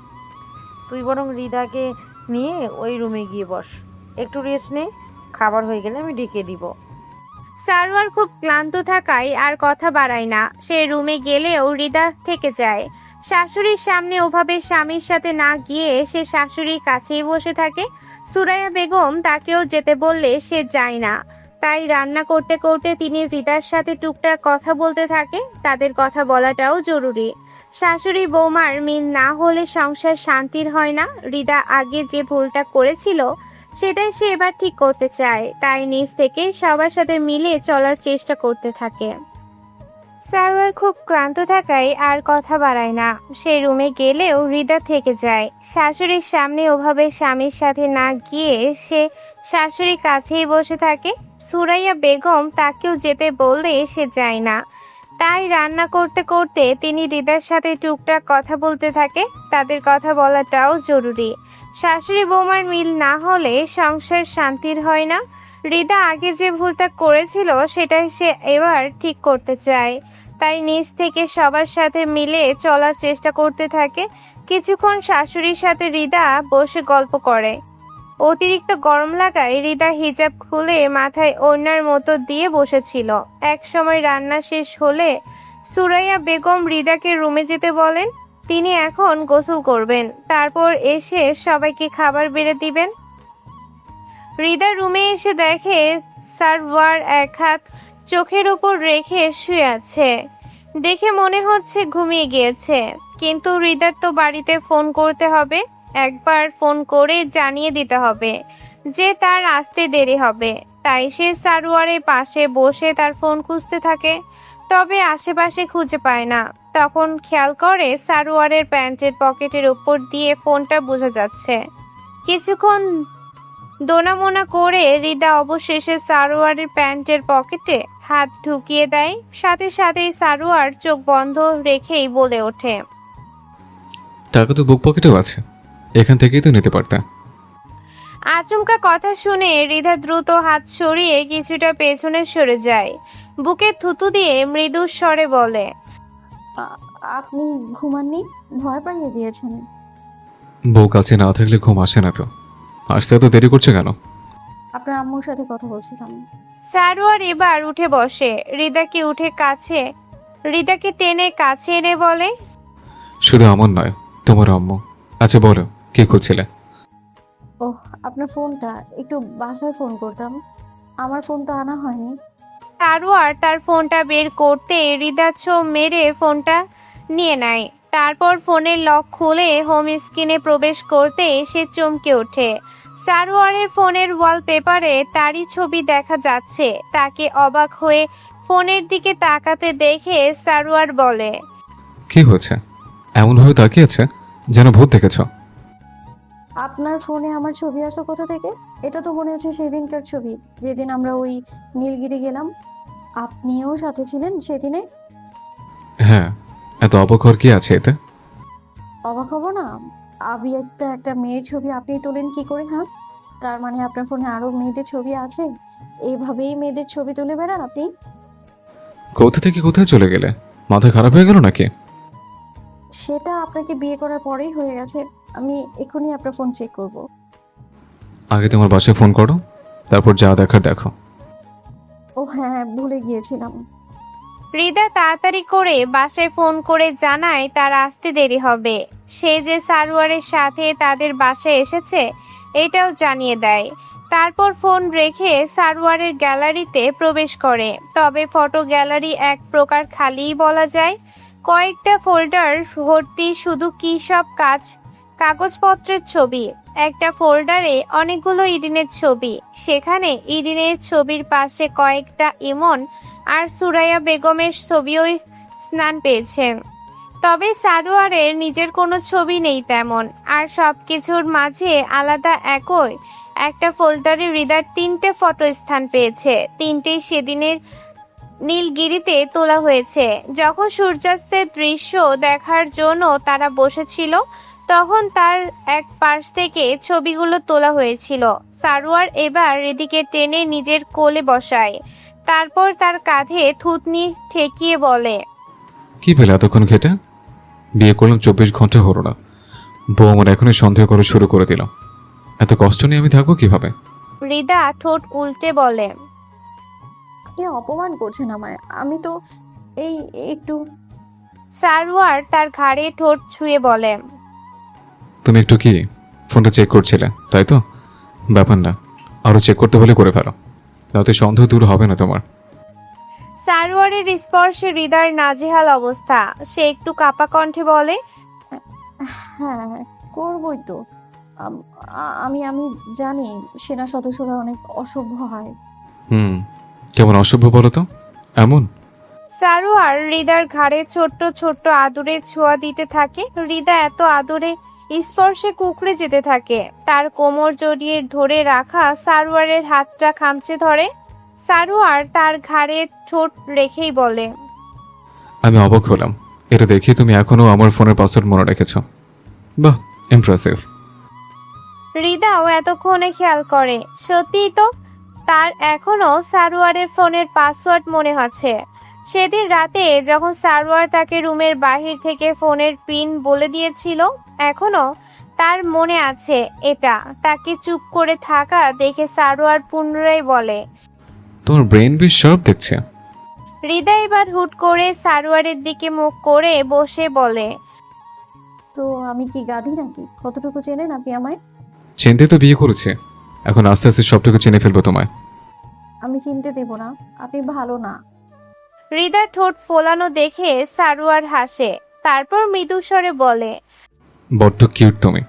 তুই বরং রিদাকে নিয়ে ওই রুমে গিয়ে বস, একটু রেস্ট নে, খাবার হয়ে গেলে আমি ডেকে দিব। সারওয়ার খুব ক্লান্ত থাকায় আর কথা বাড়ায় না। সে রুমে গেলেও রিদা থেকে যায়। শাশুড়ির সামনে ওভাবে স্বামীর সাথে না গিয়ে সে শাশুড়ির কাছেই বসে থাকে। সুরাইয়া বেগম তাকেও যেতে বললে সে যায় না। তাই রান্না করতে করতে তিনি রিদার সাথে টুকটাক কথা বলতে থাকে। তাদের কথা বলাটাও জরুরি। শাশুড়ি বৌমার মিল না হলে সংসার শান্তির হয় না। রিদা আগে যে ভুলটা করেছিল সেটাই সে এবার ঠিক করতে চায়, তাই নিজ থেকে সবার সাথে মিলে চলার চেষ্টা করতে থাকে। সারওয়ার খুব ক্লান্ত থাকায় আর কথা বাড়ায় না। সে রুমে গেলেও হৃদা থেকে যায়। শাশুড়ির সামনে ওভাবে স্বামীর সাথে না গিয়ে সে শাশুড়ির কাছেই বসে থাকে। সুরাইয়া বেগম তাকেও যেতে বললে সে যায় না। তাই রান্না করতে করতে তিনি হৃদার সাথে টুকটাক কথা বলতে থাকে। তাদের কথা বলাটাও জরুরি। শাশুড়ি বৌমার মিল না হলে সংসার শান্তির হয় না। হৃদা আগে যে ভুলটা করেছিল সেটাই সে এবার ঠিক করতে চায়। তাই নিজ থেকে সবার সাথে মিলে চলার চেষ্টা করতে থাকে। কিছুক্ষণ শাশুড়ির সাথে রিদা বসে গল্প করে। অতিরিক্ত গরম লাগায় রিদা হিজাব খুলে মাথায় ওড়নার মতো দিয়ে বসেছিল। এক সময় রান্না শেষ হলে সুরাইয়া বেগম রিদাকে রুমে যেতে বলেন। তিনি এখন গোসল করবেন, তারপর এসে সবাইকে খাবার বেড়ে দিবেন। রিদা রুমে এসে দেখে সারওয়ার এক হাত চোখের উপর রেখে শুয়ে আছে। দেখে মনে হচ্ছে ঘুমিয়ে গিয়েছে, কিন্তু রিদার তো বাড়িতে ফোন করতে হবে। একবার ফোন করে জানিয়ে দিতে হবে যে তার আসতে দেরি হবে। তাই সে সারওয়ারের পাশে বসে তার ফোন খুঁজতে থাকে, তবে আশেপাশে খুঁজে পায় না। তখন খেয়াল করে সারওয়ারের প্যান্টের পকেটের উপর দিয়ে ফোনটা বোঝা যাচ্ছে। কিছুক্ষণ দোনামোনা করে রিদা অবশেষে সারোয়ারের প্যান্টের পকেটে হাত ঢুকিয়ে দেয়। সাথে সাথেই সারোয়ার চোখ বন্ধ রেখেই বলে ওঠে, টাকা তো বুক পকেটেও আছে, এখান থেকেই তো নিতে পারতা। আচমকা কথা শুনে রিদা দ্রুত হাত সরিয়ে কিছুটা পেছনে সরে যায়। বুকে থুতু দিয়ে মৃদু স্বরে বলে, আপনি ঘুমাননি? ভয় পাইয়ে দিয়েছেন। বউ কাছে না থাকলে ঘুম আসে না তো। আসতে এত দেরি করছে কেন? আপনার আম্মুর সাথে কথা বলছিলাম। সারোয়ার এবার উঠে বসে রিদাকে টেনে কাছে এনে বলে, শুধু আমার নয়, তোমার আম্মু। আচ্ছা বলো, কি খুঁজছিলে? ওহ, আপনার ফোনটা একটু বাসায় ফোন করতাম। আমার ফোন তো আনা হয়নি। সারোয়ার তার ফোনটা বের করতে রিদা ছো মেরে ফোনটা নিয়ে নেয়। তারপর ফোনের লক খুলে হোম স্ক্রিনে প্রবেশ করতে সে চমকে ওঠে। সারোয়ারের ফোনের ওয়ালপেপারে তারই ছবি দেখা যাচ্ছে। তাকে অবাক হয়ে ফোনের দিকে তাকাতে দেখে সারোয়ার বলে, কি হয়েছে? এমনভাবে তাকিয়েছে যেন ভূত দেখেছ। আপনার ফোনে আমার ছবি আসলো কোথা থেকে? এটা তো মনে হচ্ছে সেদিনকার ছবি, যেদিন আমরা ওই নীলগিরি গেলাম। আপনিও সাথে ছিলেন সেদিনে। হ্যাঁ, এত অবাক হওয়ার কি আছে এতে? অবাক হব না? আমি একটা মেয়ের ছবি আপনি তোলেন কি করে? হ্যাঁ, তার মানে আপনার ফোনে আরো মেয়েদের ছবি আছে? এইভাবেই মেয়েদের ছবি তুলে বেড়ান আপনি? কোথা থেকে কোথায় চলে গেলে? মাথা খারাপ হয়ে গেল নাকি? সেটা আপনাকে বিয়ে করার পরেই হয়ে গেছে। আমি এখনই আপনার ফোন চেক করব। আগে তোমার বাসায় ফোন করো, তারপর যা দেখার দেখো। ও হ্যাঁ, ভুলে গিয়েছিলাম। রিদা তাড়াতাড়ি করে বাসায় ফোন করে জানায় তার আসতে দেরি হবে। সে যে সারোয়ারের সাথে তাদের বাসায় এসেছে এটাও জানিয়ে দেয়। তারপর ফোন রেখে সারোয়ারের গ্যালারিতে প্রবেশ করে। তবে ফটো গ্যালারি এক প্রকার খালিই বলা যায়। কয়েকটা ফোল্ডার ভর্তি শুধু কী সব কাগজপত্রের ছবি। একটা ফোল্ডারে অনেকগুলো ইডিনের ছবি। সেখানে ইডিনের ছবির পাশে কয়েকটা ইমন আর সুরাইয়া বেগমের ছবিও স্থান পেয়েছেন। তবে সারোয়ারের নিজের কোনো ছবি নেই তেমন। আর সব কিছুর মাঝে আলাদা একটা ফোল্ডারে রিদার 3টে ফটো স্থান পেয়েছে। 3টেই সেদিনের নীলগিরিতে তোলা হয়েছে। যখন সূর্যাস্তের দৃশ্য দেখার জন্য তারা বসেছিল, তখন তার এক পাশ থেকে ছবিগুলো তোলা হয়েছিল। সারোয়ার এবার রিদিকে টেনে নিজের কোলে বসায়। তারপর তার কাঁধে থুতনি ঠেকিয়ে বলে, কি পেলে এতক্ষণ ঘেটে? বিয়ে করলাম 24 ঘন্টা হলো না, বউ আমার এখনই সন্দেহ করে শুরু করে দিল। এত কষ্ট নিয়ে আমি থাকবো কিভাবে? রিদা ঠোঁট উল্টে বলে, আপনি অপমান করছেন আমায়। আমি তো এই একটু। সারোয়ার তার ঘাড়ে ঠোঁট ছুঁয়ে বলে, তুমি একটু কি ফোনটা চেক করছিলে তাই তো? ব্যাপার না, আরও চেক করতে হলে করে ফেলো, তাতে সন্দেহ দূর হবে না তোমার। সারোয়ারের স্পর্শে হৃদয়ের নাজেহাল অবস্থা। সে একটু কাপা কণ্ঠে বলে, হ্যাঁ, করবই তো। আমি আমি জানি সেনা সদস্যরা অনেক অসভ্য হয়। কেমন অসভ্য বলো তো? এমন? সারোয়ার হৃদার ঘাড়ে ছোট্ট ছোট্ট আদরের ছোঁয়া দিতে থাকে। হৃদা এত আদরে স্পর্শে কুকড়ে যেতে থাকে। তার কোমর জড়িয়ে ধরে রাখা সারোয়ারের হাতটা খামচে ধরে। সারোয়ার তার ঘাড়ে ঠোঁট রেখেই বলে, আমি অবাক হলাম, এটা দেখি তুমি এখনো আমার ফোনের পাসওয়ার্ড মনে রেখেছো। বাহ, ইমপ্রেসিভ। হৃদাও এতক্ষণে খেয়াল করে, সত্যিই তো তার এখনো সারোয়ারের ফোনের পাসওয়ার্ড মনে আছে। সেদিন রাতে যখন সারোয়ার তাকে রুমের বাহির থেকে ফোনের পিন বলে দিয়েছিল, এখনো তার মনে আছে এটা। তাকে চুপ করে থাকা দেখে সারোয়ার পুনরায় বলে। তোমার ব্রেন বেশ শার্প দেখছে। হৃদয় এবার হুট করে সারোয়ারের দিকে মুখ করে বসে বলে। তো আমি কি গাধি নাকি? কতটুকু চেনেন আপনি আমায়? চিনতে তো বিয়ে করেছে, এখন আস্তে আস্তে সবটুকু চিনে ফেলবো তোমায়। আমি চিনতে দেব না, আপনি ভালো না। হৃদয় ঠোঁট ফোলানো দেখে সারোয়ার হাসে, তারপর মৃদু স্বরে বলে। বড্ড কিউট তুমি।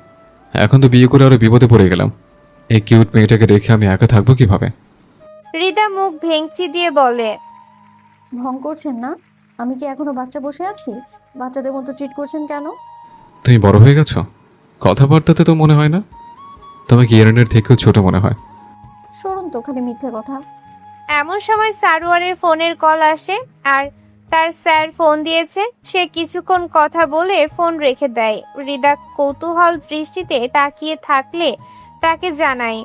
এখন তো বিয়ে করে আরো বিপদে পড়ে গেলাম। এই কিউট মেয়েটাকে রেখে আমি একা থাকবো কিভাবে? হৃদয় মুখ ভেঙচি দিয়ে বলে। ভং করছেন না? আমি কি এখনো বাচ্চা বসে আছি? বাচ্চাদের মতো ট্রিট করছেন কেন? তুমি বড় হয়ে গেছো, কথাবার্তাতে তো মনে হয় না। তোমাকে ইয়ারেনের থেকেও ছোট মনে হয়। সরুন তো, খালি মিথ্যে কথা। এমন সময় সারোয়ারের ফোনের কল আসে, আর তার স্যার ফোন দিয়েছে। সে কিছুক্ষণ কথা বলে ফোন রেখে দেয়। হৃদয় কৌতূহল দৃষ্টিতে তাকিয়ে থাকলে তাকে জানাই।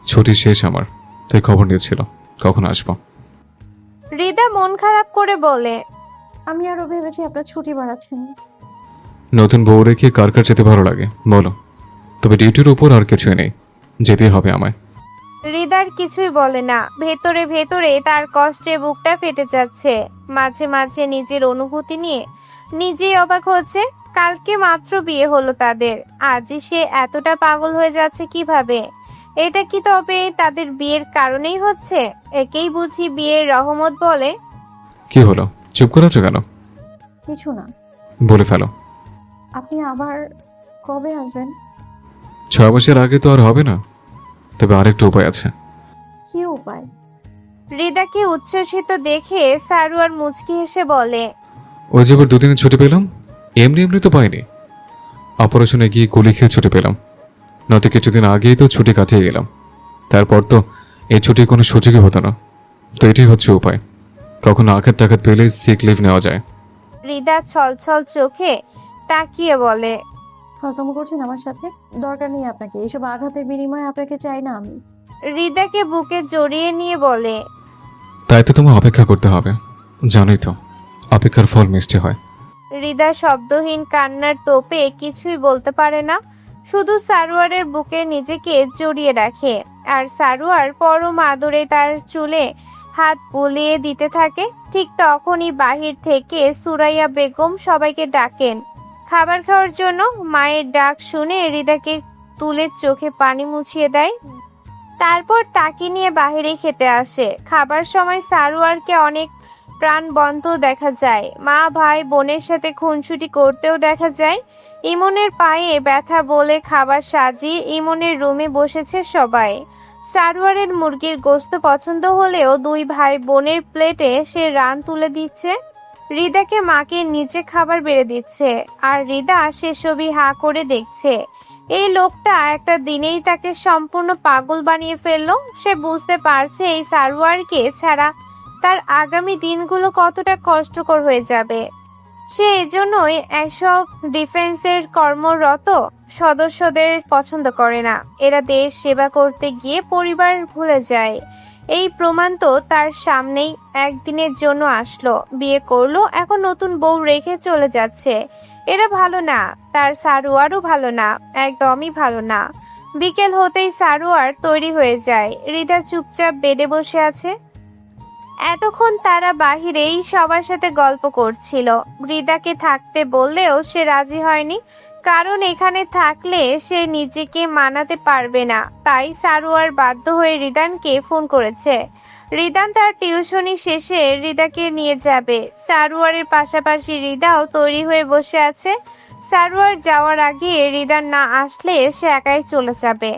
ছুটি শেষ আমার, তাই খবর নিয়েছিল কখন আসবো। হৃদয় মন খারাপ করে বলে। আমি আরো ভেবেছি আপনার ছুটি বাড়াচ্ছেন। নতুন বউ রেখে কার কার যেতে ভালো লাগে বলো? তবে ডিউটির উপর আর কিছুই নেই, যেতেই হবে আমায়। হৃদয় কিছুই বলে না। ভেতরে ভেতরে তার কষ্টে বুকটা ফেটে যাচ্ছে। মাঝে মাঝে নিজের অনুভূতি নিয়ে নিজেই অবাক হচ্ছে। কালকে মাত্র বিয়ে হলো তাদের, আজই সে এতটা পাগল হয়ে যাচ্ছে কিভাবে? এটা কি তবে তাদের বিয়ের কারণেই হচ্ছে? একেই বুঝি বিয়ের রহমত বলে। কি হলো, চুপ করে আছো কেন? কিছু না। বলে ফেলো। আপনি আবার কবে আসবেন? 6 মাসের আগে তো আর হবে না, তবে আরেকটা উপায় আছে। কি উপায়? হৃদয়কে উচ্ছ্বসিত দেখে সারোয়ার মুচকি হেসে বলে। ওই যে এবার 2 দিনের ছুটি পেলাম, এমনি এমনি তো পাইনি। অপারেশনে গিয়ে গুলি খেয়ে ছুটি পেলাম, নয়তো কিছুদিন আগেই তো ছুটি কাটিয়ে গেলাম। তারপর তো এই ছুটির কোনো সুযোগই হতো না। তো এটাই হচ্ছে উপায়, কখনো আঘাত টাঘাত পেলে সিক লিভ নেওয়া যায়। হৃদয় ছলছল চোখে তাকিয়ে বলে। ফাজলামো করছেন আমার সাথে? দরকার নেই আপনাকে, এইসব আঘাতের বিনিময়ে আপনাকে চাই না আমি। হৃদয়কে বুকে জড়িয়ে নিয়ে বলে। তাই তো তোমার অপেক্ষা করতে হবে, জানোই তো অপেক্ষার ফল মিষ্টি হয়। হৃদয় শব্দহীন কান্নার তোপে কিছুই বলতে পারে না, শুধু সারোয়ারের বুকে নিজেকে জড়িয়ে রাখে। আর সারোয়ার পরম আদরে তার চুলে হাত বুলিয়ে দিতে থাকে। ঠিক তখনই বাহির থেকে সুরাইয়া বেগম সবাইকে ডাকেন খাবার খাওয়ার জন্য। মায়ের ডাক শুনে হৃদয়কে তুলে চোখে পানি মুছিয়ে দেয়, তারপর তাকে নিয়ে বাহিরে খেতে আসে। খাবার সময় সারোয়ারকে অনেক প্রাণবন্ত দেখা যায়। মা ভাই বোনের সাথে খুনসুটি করতেও দেখা যায়। ইমনের পায়ে ব্যথা বলে খাবার সাজিয়ে ইমনের রুমে বসেছে সবাই। সারোয়ারের মুরগির গোশত পছন্দ হলেও 2 ভাই বোনের প্লেটে সে রান তুলে দিচ্ছে। হৃদাকে মাকে নিচে খাবার বেড়ে দিচ্ছে, আর হৃদা সেসবই হাঁ করে দেখছে। এই লোকটা একটা দিনেই তাকে সম্পূর্ণ পাগল বানিয়ে ফেললো। সে বুঝতে পারছে এই সারোয়ারকে ছাড়া তার আগামী দিনগুলো কতটা কষ্টকর হয়ে যাবে। সে এজন্যই এসব ডিফেন্সের কর্মরত সদস্যদের পছন্দ করে না। এরা দেশ সেবা করতে গিয়ে পরিবার ভুলে যায়। এই প্রমাণ তো তার সামনেই। একদিনের জন্য আসলো, বিয়ে করলো, এখন নতুন বউ রেখে চলে যাচ্ছে। এরা ভালো না, তার সারোয়ারও ভালো না, একদমই ভালো না। বিকেল হতেই সারোয়ার তৈরি হয়ে যায়। হৃদা চুপচাপ বেডে বসে আছে। এতক্ষণ তারা বাহিরেই সবার সাথে গল্প করছিল। হৃদাকে থাকতে বললেও সে রাজি হয়নি, কারণ এখানে থাকলে সে নিজেকে মানাতে পারবে না। তাই সারোয়ার বাধ্য হয়ে রিদানকে ফোন করেছে। রিদান তার টিউশনি শেষে হৃদাকে নিয়ে যাবে। সারোয়ারের পাশাপাশি হৃদাও তৈরি হয়ে বসে আছে। সারোয়ার যাওয়ার আগে রিদান না আসলে সে একাই চলে যাবে।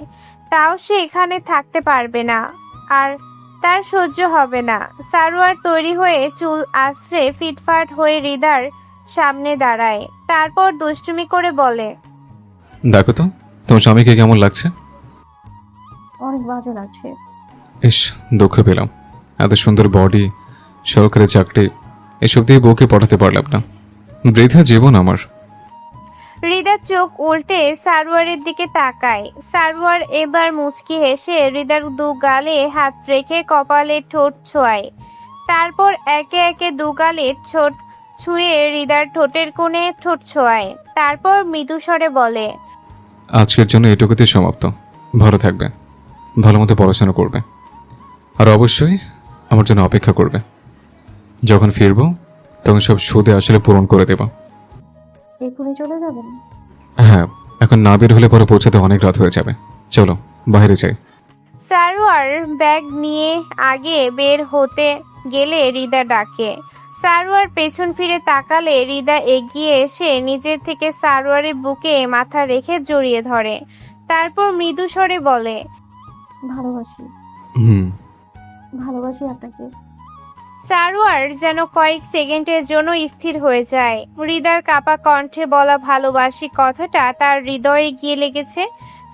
তাও সে এখানে থাকতে পারবে না, আর তার সহ্য হবে না। সারোয়ার তৈরি হয়ে চুল আশ্রে ফিটফাট হয়ে হৃদার সামনে দাঁড়ায়, তারপর দুষ্টুমি করে বলে। দেখো তো তোমার স্বামীকে কেমন লাগছে? অনেক বাজে লাগছে। ইস, দুঃখ পেলাম। এত সুন্দর বডি, সরকারি চাকরি, এসব দিয়ে বউকে পড়াতে পারলাম না। বৃথা জীবন আমার। হৃদার চোখ উল্টে সারোয়ারের দিকে তাকায়। সারোয়ার এবার মুচকি হেসে হৃদার 2 গালে হাত রেখে কপালে ঠোঁট ছোঁয়ায়। তারপর একে একে দুগালে ঠোঁট ছুঁয়ে হৃদার ঠোঁটের কোণে ঠোঁট ছোঁয়ায়। তারপর মৃদু স্বরে বলে, আজকের জন্য এটুকুতেই সমাপ্ত। ভালো থাকবে, ভালো মতো পড়াশোনা করবে, আর অবশ্যই আমার জন্য অপেক্ষা করবে। যখন ফিরবো তখন সব সুদে আসলে পূরণ করে দেব। এখনই চলে যাবেন? হ্যাঁ, এখন না বের হলে পরে পৌঁছাতে অনেক রাত হয়ে যাবে। চলো বাইরে যাই। সারোয়ার ব্যাগ নিয়ে আগে বের হতে গেলে হৃদা ডাকে। সারোয়ার পেছন ফিরে তাকালে হৃদা এগিয়ে এসে নিজের থেকে সারোয়ারের বুকে মাথা রেখে জড়িয়ে ধরে। তারপর মৃদু স্বরে বলে, ভালোবাসি, হুম। ভালোবাসি আপনাকে। সারোয়ার যেন কয়েক সেকেন্ডের জন্য স্থির হয়ে যায়। হৃদার কাপা কণ্ঠে বলা ভালোবাসি কথাটা তার হৃদয়ে গিয়ে লেগেছে।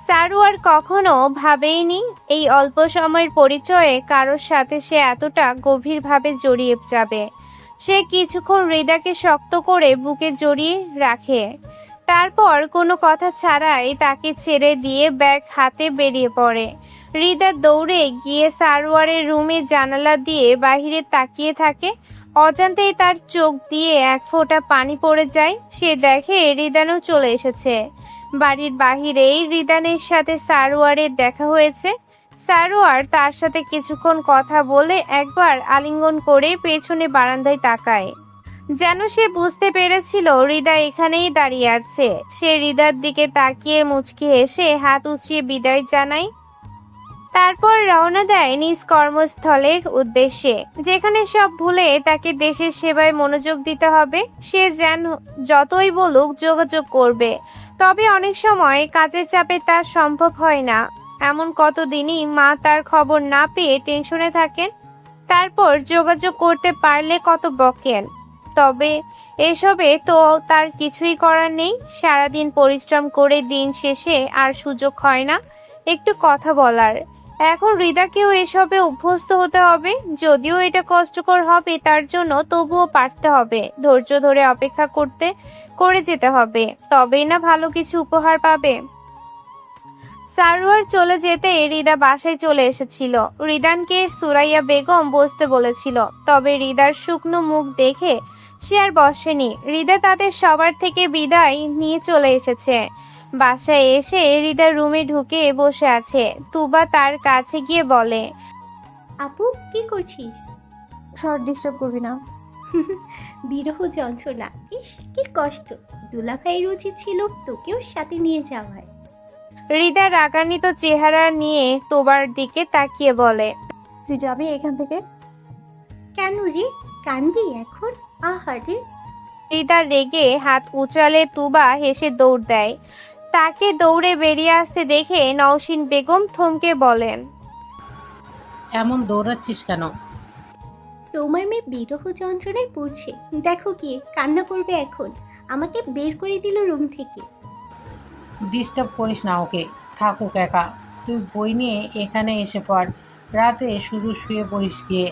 সারোয়ার কখনো ভাবেইনি এই অল্প সময়ের পরিচয়ে কারোর সাথে সে এতটা গভীরভাবে জড়িয়ে যাবে। সে কিছুক্ষণ হৃদাকে শক্ত করে বুকে জড়িয়ে রাখে, তারপর কোনো কথা ছাড়াই তাকে ছেড়ে দিয়ে ব্যাগ হাতে বেরিয়ে পড়ে। হৃদা দৌড়ে গিয়ে সারোয়ারের রুমের জানালা দিয়ে বাহিরে তাকিয়ে থাকে। অজান্তেই তার চোখ দিয়ে এক ফোঁটা পানি পড়ে যায়। সে দেখে হৃদানও চলে এসেছে। বাড়ির বাহিরেই হৃদানের সাথে সারোয়ারের দেখা হয়েছে। সারোয়ার তার সাথে কিছুক্ষণ কথা বলে একবার আলিঙ্গন করে পেছনে বারান্দায় তাকায়, যেন সে বুঝতে পেরেছিল হৃদা এখানেই দাঁড়িয়ে আছে। সে হৃদার দিকে তাকিয়ে মুচকি হেসে হাত উঁচিয়ে বিদায় জানায়। তারপর রওনা দেয় নিজ কর্মস্থলের উদ্দেশ্যে, যেখানে সব ভুলে তাকে দেশের সেবায় মনোযোগ দিতে হবে। সে যেন যতই বলুক যোগাযোগ করবে, তবে অনেক সময় কাজের চাপে তার সম্ভব হয় না। এমন কতদিনই মা তার খবর না পেয়ে টেনশনে থাকেন, তারপর যোগাযোগ করতে পারলে কত বকেন। তবে এসবে তো তার কিছুই করার নেই। সারাদিন পরিশ্রম করে দিন শেষে আর সুযোগ হয় না একটু কথা বলার। এখন হৃদাকেও এসবে অভ্যস্ত হতে হবে। যদিও এটা কষ্টকর হবে তার জন্য, তবুও পারতে হবে। ধৈর্য ধরে অপেক্ষা করে যেতে হবে, তবেই না ভালো কিছু উপহার পাবে। সারোয়ার চলে যেতে হৃদা বাসায় চলে এসেছিল। হৃদানকে সুরাইয়া বেগম বসতে বলেছিল, তবে হৃদার শুকনো মুখ দেখে সে আর বসেনি। হৃদা তাদের সবার থেকে বিদায় নিয়ে চলে এসেছে। বাসায় এসে হৃদা রুমে ঢুকে বসে আছে। তুবা তার কাছে গিয়ে বলে, আপু কি করছিস? শর্ট ডিস্টার্ব করবি না। বিরহ যন্ত্রণা, ইস কি কষ্ট। দুলাভাইয়ের উচিত ছিল তোকেও সাথে নিয়ে যাওয়ার। হৃদা রাগান্বিত চেহারা নিয়ে তোবার দিকে তাকিয়ে বলে, তুই যাবি এখান থেকে? কেন রে, কানবি এখন? আহারে, হৃদা রেগে হাত উচালে তুবা হেসে দৌড় দেয়। তাকে দৌড়ে বেরিয়ে আসতে দেখে নওশিন বেগম থমকে বলেন, এমন দৌড়াচ্ছিস কেন? তোমার মেয়ে বিরহ যন্ত্রণায় পড়ছে, দেখো গিয়ে কান্না করবে এখন। আমাকে বের করে দিল রুম থেকে। ডিস্টার্ব করিস না ওকে, থাকুক একা। তুই বই নিয়ে এখানে এসে পড়, রাতে শুধু শুয়ে পড়িস গিয়ে।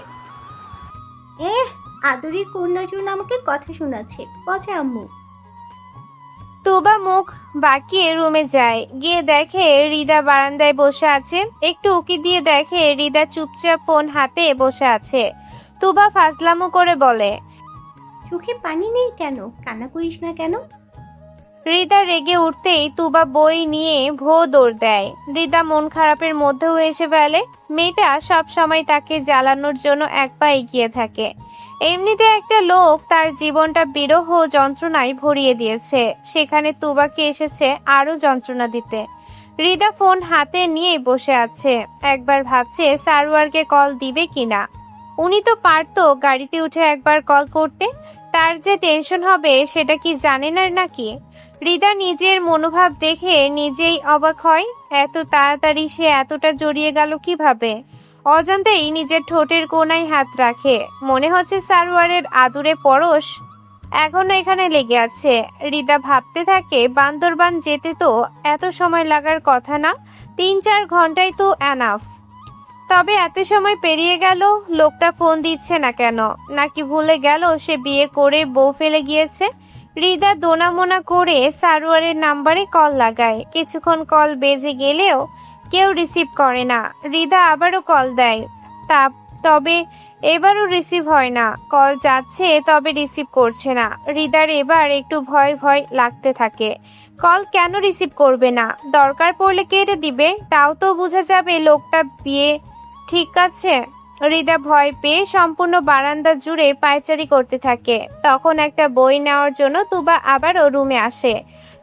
আদরের কন্যার জন্য আমাকে কথা শোনাচ্ছে, পচা আম্মু। তুবা মুখ বাঁকিয়ে রুমে যায়। গিয়ে দেখে হৃদা বারান্দায় বসে আছে। একটু উকি দিয়ে দেখে হৃদা চুপচাপ ফোন হাতে বসে আছে। তুবা ফাজলামো করে বলে, চোখে পানি নেই কেন? কান্না করিস না কেন? হৃদা রেগে উঠতেই তুবা বই নিয়ে দৌড় দেয়। হৃদা মন খারাপের মধ্যেও এসে ফেলে। মেয়েটা সব সময় তাকে জ্বালানোর জন্য এক পা এগিয়ে থাকে। এমনিতে একটা লোক তার জীবনটা বিরহ যন্ত্রণায় ভরিয়ে দিয়েছে, সেখানে তুবাকে এসেছে আরো যন্ত্রণা দিতে। হৃদা ফোন হাতে নিয়ে বসে আছে। একবার ভাবছে সারোয়ারকে কল দিবে কিনা। উনি তো পারতো গাড়িতে উঠে একবার কল করতে। তার যে টেনশন হবে সেটা কি জানে না নাকি? হৃদা নিজের মনোভাব দেখে নিজেই অবাক হয়। এত তাড়াতাড়ি সে এতটা জড়িয়ে গেল কিভাবে? অজান্তেই নিজের ঠোঁটের কোণায় হাত রাখে। মনে হচ্ছে সারোয়ারের আদুরে পরশ এখনো এখানে লেগে আছে। হৃদা ভাবতে থাকে বান্দরবান যেতে তো এত সময় লাগার কথা না, 3-4 ঘন্টাই তো এনাফ। তবে এত সময় পেরিয়ে গেল, লোকটা ফোন দিচ্ছে না কেন? নাকি ভুলে গেল সে বিয়ে করে বউ ফেলে গিয়েছে? হৃদা দোনামোনা করে সারোয়ারের নাম্বারে কল লাগায়। কিছুক্ষণ কল বেজে গেলেও কেউ রিসিভ করে না। হৃদা আবারও কল দেয়। তবে এবারও রিসিভ হয় না। কল যাচ্ছে তবে রিসিভ করছে না। হৃদার এবার একটু ভয় ভয় লাগতে থাকে। কল কেন রিসিভ করবে না? দরকার পড়লে কেটে দিবে, তাও তো বোঝা যাবে লোকটা বিয়ে ঠিক আছে। হৃদা ভয় পেয়ে সম্পূর্ণ বারান্দা জুড়ে পায়চারি করতে থাকে। তখন একটা বই নেওয়ার জন্য তুবা আবারও রুমে আসে।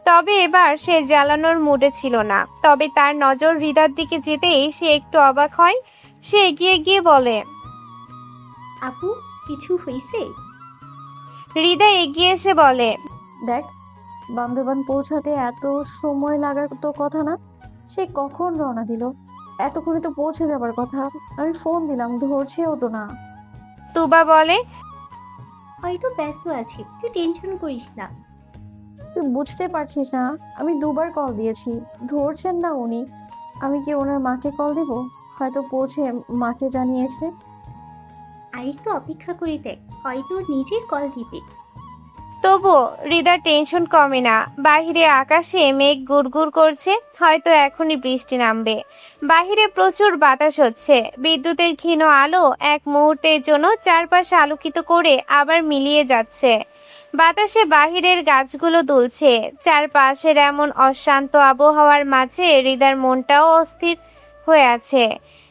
তবে এবার সে জ্বালানোর মুডে ছিল না। তবে তার নজর হৃদার দিকে যেতেই সে একটু অবাক হয়। সে এগিয়ে গিয়ে বলে, আপু কিছু হয়েছে? হৃদা এগিয়ে এসে বলে, দেখ, বান্দরবান পৌঁছাতে এত সময় লাগার তো কথা না। সে কখন রওনা দিল? এতক্ষণে তো পৌঁছে যাবার কথা। আমি ফোন দিলাম, ধরছেও তো না। তুবা বলে, হয়তো ব্যস্ত আছি, তুই টেনশন করিস না। তুই বুঝতে পারছিস না? আমি দুবার কল দিয়েছি, ধরছেন না উনি। আমি কি ওনার মাকে কল দেব? হয়তো পৌঁছে মাকে জানিয়েছে। আর একটু অপেক্ষা করে দেখ, হয়তো নিজের কল দিবে। তবুও হৃদার টেনশন কমে না। বাহিরে আকাশে মেঘ গুড়গুড় করছে, হয়তো এখনই বৃষ্টি নামবে। বাহিরে প্রচুর বাতাস হচ্ছে। বিদ্যুতের ক্ষীণ আলো এক মুহূর্তের জন্য চারপাশে আলোকিত করে আবার মিলিয়ে যাচ্ছে। বাতাসে বাহিরের গাছগুলো দুলছে। চারপাশের এমন অশান্ত আবহাওয়ার মাঝে হৃদার মনটাও অস্থির হয়ে আছে।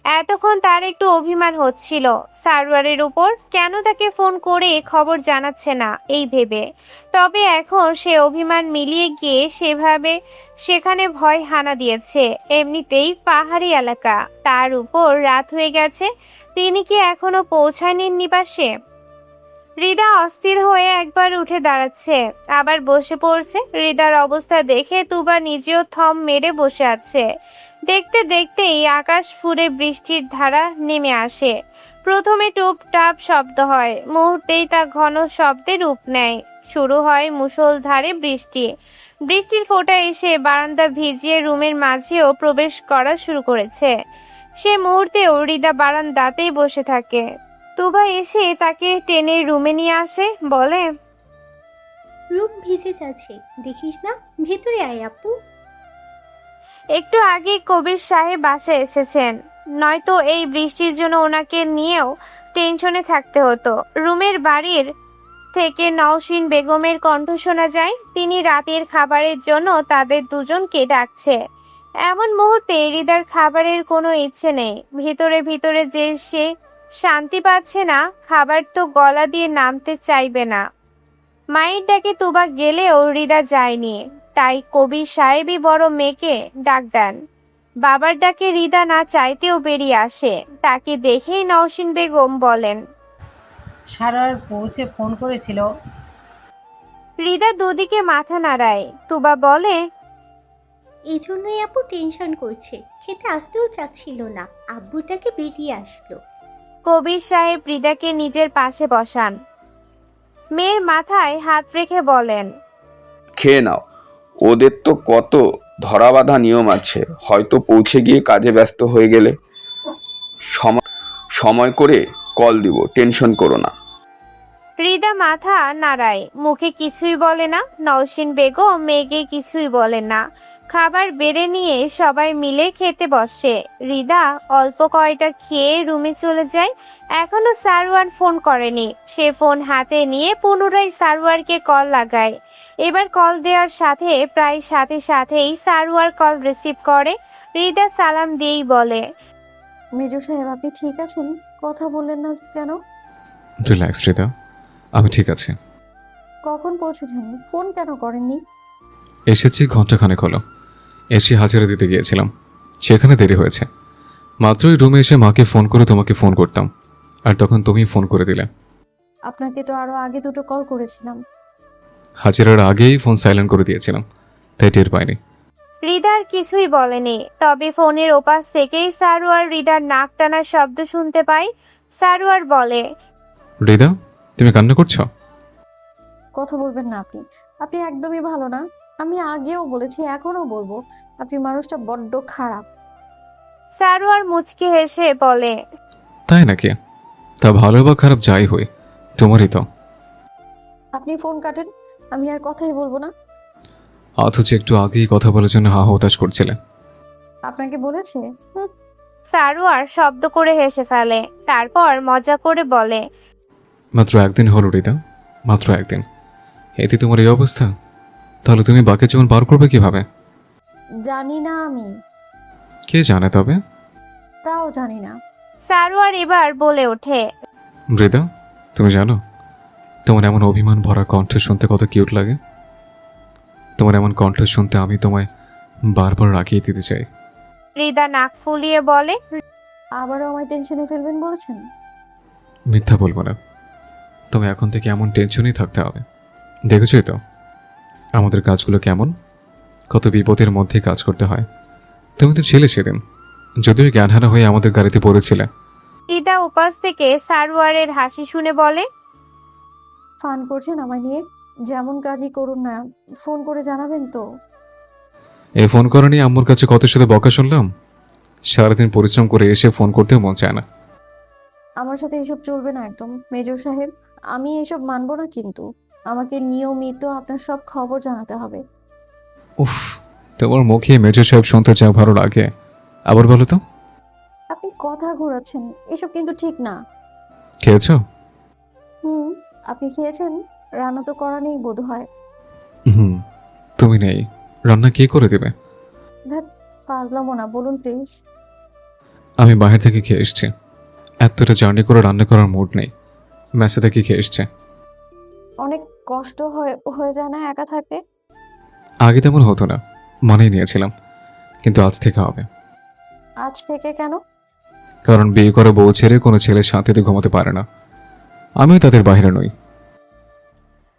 এতক্ষণ তার একটু অভিমান হচ্ছিল সারোয়ারের উপর, কেন তাকে ফোন করে খবর জানাচ্ছে না এই ভেবে। তবে এখন সে অভিমান মিলিয়ে গিয়ে সেখানে ভয় হানা দিয়েছে। এমনিতেই পাহাড়ি এলাকা, তার উপর রাত হয়ে গেছে। তিনি কি এখনো পৌঁছায়নি নিবাসে? হৃদা অস্থির হয়ে একবার উঠে দাঁড়াচ্ছে, আবার বসে পড়ছে। হৃদার অবস্থা দেখে তুবা নিজেও থম মেরে বসে আছে। দেখতে দেখতেই আকাশ ফুঁড়ে বৃষ্টির ধারা নেমে আসে। প্রথমে টুপটাপ শব্দ হয়, মুহূর্তেই তা ঘন শব্দে রূপ নেয়। শুরু হয় মুষলধারে বৃষ্টি। বৃষ্টির ফোঁটা এসে বারান্দা ভিজিয়ে রুমের মাঝেও প্রবেশ করা শুরু করেছে। সে মুহূর্তেও হৃদা বারান্দাতেই বসে থাকে। তুবা এসে তাকে টেনে রুমে নিয়ে আসে, বলে, রূপ ভিজে যাচ্ছে, দেখিস না? ভেতরে আয় আপু। একটু আগে কবির সাহেব বাসায় এসেছেন, নয়তো এই বৃষ্টির জন্য ওনাকে নিয়েও টেনশনে থাকতে হতো। রুমের বাড়ির থেকে নওশিন বেগমের কণ্ঠ শোনা যায়। তিনি রাতের খাবারের জন্য তাদের দুজনকে ডাকছে। এমন মুহূর্তে হৃদার খাবারের কোনো ইচ্ছে নেই। ভিতরে ভিতরে যে সে শান্তি পাচ্ছে না, খাবার তো গলা দিয়ে নামতে চাইবে না। মায়ের ডাকে তুবা গেলেও হৃদা যায়নি, তাই কবির সাহেবই বড় মেয়েকে ডাক দেন। বাবার ডাকে হৃদা না চাইতেও বেরিয়ে আসে। তাকে দেখেই নওশিন বেগম বলেন, সারার পৌঁছে ফোন করেছিল। হৃদা দুদিকে মাথা নাড়ায়। তুবা বলে, এই জন্যই আপু টেনশন করছে, খেতে আসতেও চাচ্ছিল না, আব্বুটাকে বেরিয়ে আসলো। কবির সাহেব হৃদাকে নিজের পাশে বসান। মেয়ের মাথায় হাত রেখে বলেন, খেয়ে নাও, ওদের তো কত ধরাবাঁধা নিয়ম আছে। হয়তো পৌঁছে গিয়ে কাজে ব্যস্ত হয়ে গেলে সময় করে কল দিব, টেনশন করো না। হৃদা মাথা নাড়ায়, মুখে কিছুই বলে না। নওশিন বেগম মেয়েকে কিছুই বলেন না। খাবার বেড়ে নিয়ে সবাই মিলে খেতে বসে। হৃদা অল্প কয়টা খেয়ে রুমে চলে যায়। এখনো সারওয়ার ফোন করেনি। সে ফোন হাতে নিয়ে পুনরায় সারওয়ারকে কল লাগায়। এবার কল দেওয়ার প্রায় সাথে সাথেই সারওয়ার কল রিসিভ করে। হৃদা সালাম দিয়েই বলে, মেজর সাহেব, আপনি ঠিক আছেন? কথা বললেন না কেন? রিল্যাক্স হৃদা, আমি ঠিক আছি। কখন পৌঁছেছেন? ফোন কেন করেননি? এসেছি ঘন্টাখানেক হলো। এসে হাজিরা দিতে গিয়েছিলাম, সেখানে দেরি হয়েছে। মাত্রই রুমে এসে মাকে ফোন করে তোমাকে ফোন করতাম, আর তখন তুমি ফোন করে দিলে। আপনাকে তো আরো আগে দুটো কল করেছিলাম। হাজিরার আগেই ফোন সাইলেন্ট করে দিয়েছিলাম, তাই টের পাইনি। হৃদার কিছুই বলেনি। তবে ফোনের ওপাশ থেকেই সারোয়ার হৃদার নাক টানার শব্দ শুনতে পায়। সারোয়ার বলে, হৃদা, তুমি কান্না করছো? কথা বলবেন না আপনি। আপনি একদমই ভালো না। আমি আগেও বলেছি, এখনো বলবো, আপনি মানুষটা বড্ড খারাপ। সারোয়ার মুচকি হেসে বলে, তাই নাকি? তা ভালো বা খারাপ যাই হই, তোমারই তো। আপনি ফোন কাটেন, আমি আর কথাই বলবো না। অথচ একটু আগেই কথা বলার জন্য হা হতাশ করছিলে। আপনাকে বলেছে? সারোয়ার শব্দ করে হেসে ফেলে, তারপর মজা করে বলে, মাত্র একদিন হলো রিতা, মাত্র একদিন, এতে তোমার এই অবস্থা? তাহলে তুমি বাকি জীবন পার করবে কিভাবে? জানি না আমি, কে জানে তবে। তাও জানি না। সারোয়ার এবার বলে ওঠে, রিতা, তুমি জানো তোমার এমন অভিমান ভরা কণ্ঠ শুনতে কত কিউট লাগে? তোমার এমন কণ্ঠ শুনতে আমি তোমায় বারবার রাখিয়ে দিতে চাই। হৃদা নাক ফুলিয়ে বলে, আবারও আমায় টেনশনে ফেলবেন বলেছেন? মিথ্যা বলবো না, তবে এখন থেকে এমন টেনশনই থাকতে হবে। দেখেছই তো আমাদের কাজগুলো কেমন, কত বিপদের মধ্যে কাজ করতে হয়। তুমি তো ছিলে সেদিন, যদিও জ্ঞানহারা হয়ে আমাদের গাড়িতে পড়েছিলে। হৃদা উপাস থেকে সারোয়ারের হাসি শুনে বলে, ফান করছেন আমায় নিয়ে? যেমন কাজই করুন না, ফোন করে জানাবেন তো। এই ফোন করা নিয়ে আম্মুর কাছে কত সাথে বকা শুনলাম। সারাদিন পরিশ্রম করে এসে ফোন করতেও মন চায় না। আমার সাথে এসব চলবে না একদম মেজর সাহেব, আমি এসব মানবো না কিন্তু। আমাকে নিয়মিত আপনার সব খবর জানাতে হবে। উফ, তোমার মুখে মেজর সাহেব শুনতে চাও ভালো লাগে। আবার বলো তো। আপনি কথা ঘোরাচ্ছেন, এসব কিন্তু ঠিক না। খেয়েছো? আপনি খেয়েছেন? রান্না তো করা নেই বোধ হয়। হুম, তুমি নেই, রান্না কে করে দেবে? ফাজলামো না, বলুন প্লিজ। আমি বাইরে থেকে খেয়ে এসছি, এতটা জার্নি করে রান্না করার মুড নেই, মেসে থেকে খেয়ে এসছে। অনেক কষ্ট হয়ে যায় না একা থাকতে? আগে তেমন হতো না, মানিয়ে নিয়েছিলাম, কিন্তু আজ থেকে হবে। আজ থেকে কেন? কারণ বিয়ে করে বউ ছেড়ে কোনো ছেলের শান্তিতে ঘুমাতে পারে না, আমিও তাদের বাইরে নই।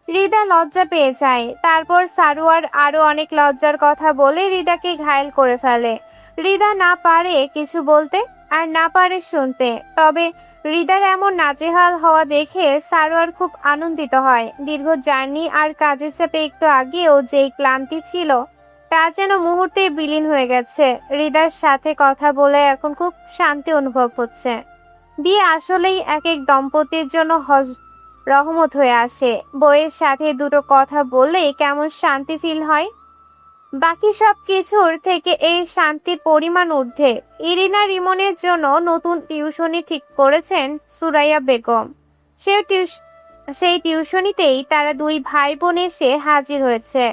হৃদা লজ্জা পেয়ে যায়। তারপর সারোয়ার আরো অনেক লজ্জার কথা বলে হৃদাকে ঘায়েল করে ফেলে। হৃদা না পারে কিছু বলতে আর না পারে শুনতে। তবে হৃদার এমন নাজেহাল হওয়া দেখে সারোয়ার খুব আনন্দিত হয়। দীর্ঘ জার্নি আর কাজের চাপে একটু আগেও যেই ক্লান্তি ছিল তা যেন মুহূর্তে বিলীন হয়ে গেছে। হৃদার সাথে কথা বলে এখন খুব শান্তি অনুভব হচ্ছে। বিয়ে আসলেই এক এক দম্পতির জন্য রহমত হয়ে আসে। বইয়ের সাথে দুটো কথা বললেই কেমন শান্তি ফিল হয়। বাকি সব কিছুর থেকে এই শান্তির পরিমাণ ঊর্ধ্বে। ইরিনা রিমনের জন্য নতুন টিউশনি ঠিক করেছেন সুরাইয়া বেগম। সেই টিউশনিতেই তারা দুই ভাই বোন এসে হাজির হয়েছে।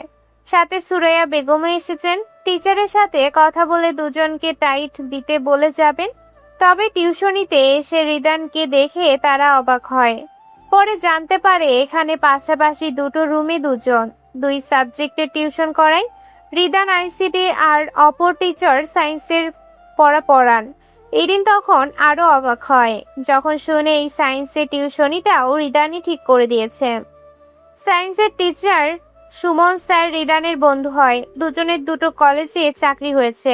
সাথে সুরাইয়া বেগমও এসেছেন। টিচারের সাথে কথা বলে দুজনকে টাইট দিতে বলে যাবেন। তবে টিউশনিতে এসে রিদানকে দেখে তারা অবাক হয়। পরে জানতে পারে এখানে পাশাপাশি দুটো রুমে দুই সাবজেক্টের টিউশন করায়। রিদান আইসিটি আর অপর টিচার সায়েন্সের পড়ান। এদিন তখন আরো অবাক হয় যখন শুনে এই সায়েন্সের টিউশনিটাও রিদানই ঠিক করে দিয়েছে। সায়েন্সের টিচার সুমন স্যার রিদানের বন্ধু হয়। দুজনের দুটো কলেজে চাকরি হয়েছে।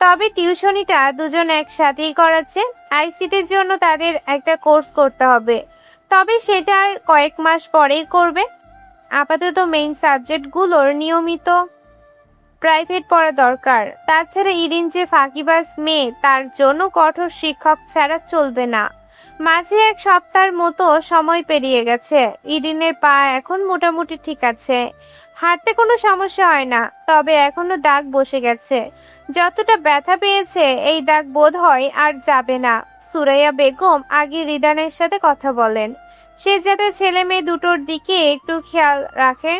তবে টিউশনিটা দুজন একসাথেই করাচ্ছে। আইসিটির জন্য তাদের একটা কোর্স করতে হবে, তবে সেটা আর কয়েক মাস পরেই করবে। আপাতত মেইন সাবজেক্টগুলোর নিয়মিত প্রাইভেট পড়া দরকার। তাছাড়া ইরিন যে ফাঁকিবাজ মেয়ে, তার জন্য কঠোর শিক্ষক ছাড়া চলবে না। মাঝে এক সপ্তাহের মতো সময় পেরিয়ে গেছে। ইরিনের পা এখন মোটামুটি ঠিক আছে, হাঁটতে কোনো সমস্যা হয় না। তবে এখনো দাগ বসে গেছে। যতটা ব্যথা পেয়েছে এই দাগ বোধ হয় আর যাবে না। সুরাইয়া বেগম আগে রিদানের সাথে কথা বলেন, সে যাতে ছেলে মেয়ে দুটোর দিকে একটু খেয়াল রাখে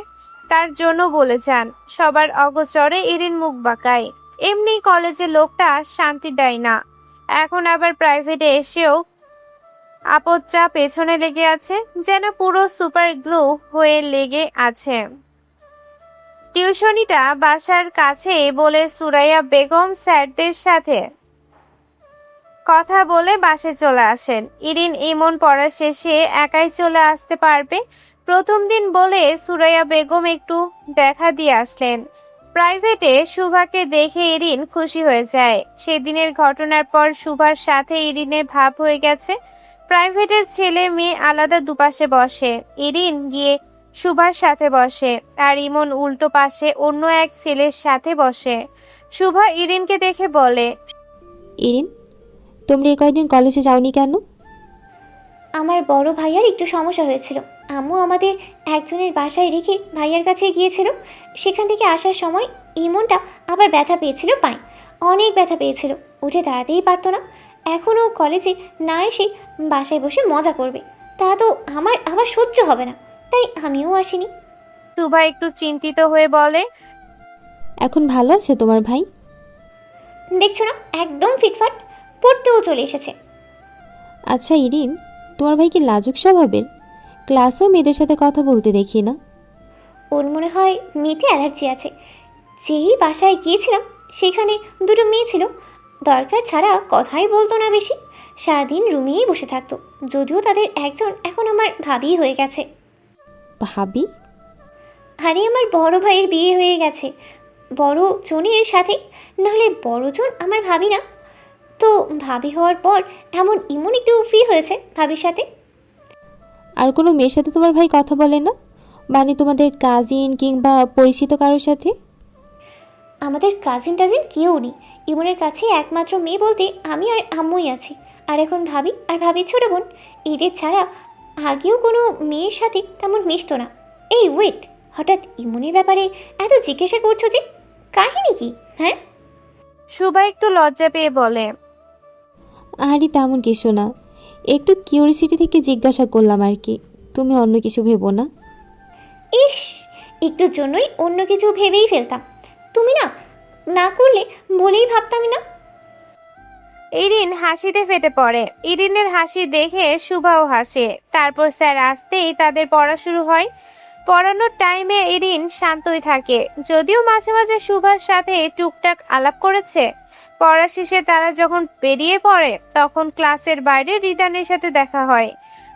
তার জন্য বলে যান। সবার অগোচরে ইরিন মুখ বাঁকায়। এমনি কলেজে লোকটা শান্তি দেয় না, এখন আবার প্রাইভেটে এসেও আপদটা পেছনে লেগে আছে, যেন পুরো সুপার গ্লু হয়ে লেগে আছে। টিউশনিটা বাসার কাছে বলে সুরাইয়া বেগম স্যারদের সাথে কথা বলে বাসে চলে আসেন। ইরিন ইমন পড়া শেষে একাই চলে আসতে পারবে প্রথম দিন বলে সুরাইয়া বেগম একটু দেখা দিয়ে আসলেন। প্রাইভেটে শুভাকে দেখে ইরিন খুশি হয়ে যায়। সেদিনের ঘটনার পর শুভার সাথে ইরিনের ভাব হয়ে গেছে। প্রাইভেটের ছেলে মেয়ে আলাদা দুপাশে বসে। ইরিন গিয়ে শুভার সাথে বসে আর ইমন উল্টো পাশে অন্য এক ছেলের সাথে বসে। শুভা ইরিনকে দেখে বলে, ইরিন, তোমরা এই কয়েকদিন কলেজে যাওনি কেন? আমার বড় ভাইয়ার একটু সমস্যা হয়েছিল। আম্মু আমাদের একজনের বাসায় রেখে ভাইয়ার কাছে গিয়েছিল। সেখান থেকে আসার সময় ইমনটা আবার ব্যথা পেয়েছিল পায়। অনেক ব্যথা পেয়েছিল, উঠে দাঁড়াতেই পারতো না। এখনও কলেজে না এসে বাসায় বসে মজা করবে, তা তো আমার আবার সহ্য হবে না, তাই আমিও আসিনি। শুভা একটু চিন্তিত হয়ে বলে, এখন ভালো আছে তোমার ভাই? দেখছো না, একদম ফিটফাট, পড়তেও চলে এসেছে। আচ্ছা ইরিন, তোমার ভাই কি লাজুক স্বভাবের? ক্লাসেও মেয়েদের সাথে কথা বলতে দেখি না। ওর মনে হয় মেয়েতে অ্যালার্জি আছে। যেই বাসায় গিয়েছিলাম সেখানে দুটো মেয়ে ছিল, দরকার ছাড়া কথাই বলতো না বেশি, সারাদিন রুমেই বসে থাকতো। যদিও তাদের একজন এখন আমার ভাবি হয়ে গেছে। ভাবি? আরে আমার বড় ভাইয়ের বিয়ে হয়ে গেছে বড় জনের সাথে, নাহলে বড় জন আমার ভাবি না। তো ভাবি হওয়ার পর এমন ইমন একটু ফ্রি হয়েছে ভাবির সাথে। আর কোনো মেয়ের সাথে তোমার ভাই কথা বলে না? মানে তোমাদের কাজিন কিংবা পরিচিত কারোর সাথে? আমাদের কাজিন টাজিন কেউ নেই। ইমনের কাছে একমাত্র মেয়ে বলতে আমি আর আম্মুই আছি, আর এখন ভাবি আর ভাবির ছোটো বোন। এদের ছাড়া আগেও কোনো মেয়ের সাথে তেমন মিশতো না। এই ওয়েট, হঠাৎ ইমনের ব্যাপারে এত জিজ্ঞাসা করছো যে, কাহিনী কি? হ্যাঁ? শুভা একটু লজ্জা পেয়ে বলে, আরে তেমন কিছু না, একটু কিউরিসিটি থেকে জিজ্ঞাসা করলাম আর কি। তুমি অন্য কিছু ভেবো না। ইস, একটুর জন্যই অন্য কিছু ভেবেই ফেলতাম। তুমি না না করলে বলেই ভাবতাম না। ইরিন হাসিতে ফেটে পড়ে। ইরিনের হাসি দেখে শুভাও হাসে। তারপর স্যার আসতেই তাদের পড়া শুরু হয়। পড়ানোর টাইমে ইরিন শান্তই থাকে, যদিও মাঝে মাঝে শুভার সাথে টুকটাক আলাপ করেছে। পড়া শেষে তারা যখন বেরিয়ে পড়ে তখন ক্লাসের বাইরে রিদানের সাথে দেখা হয়।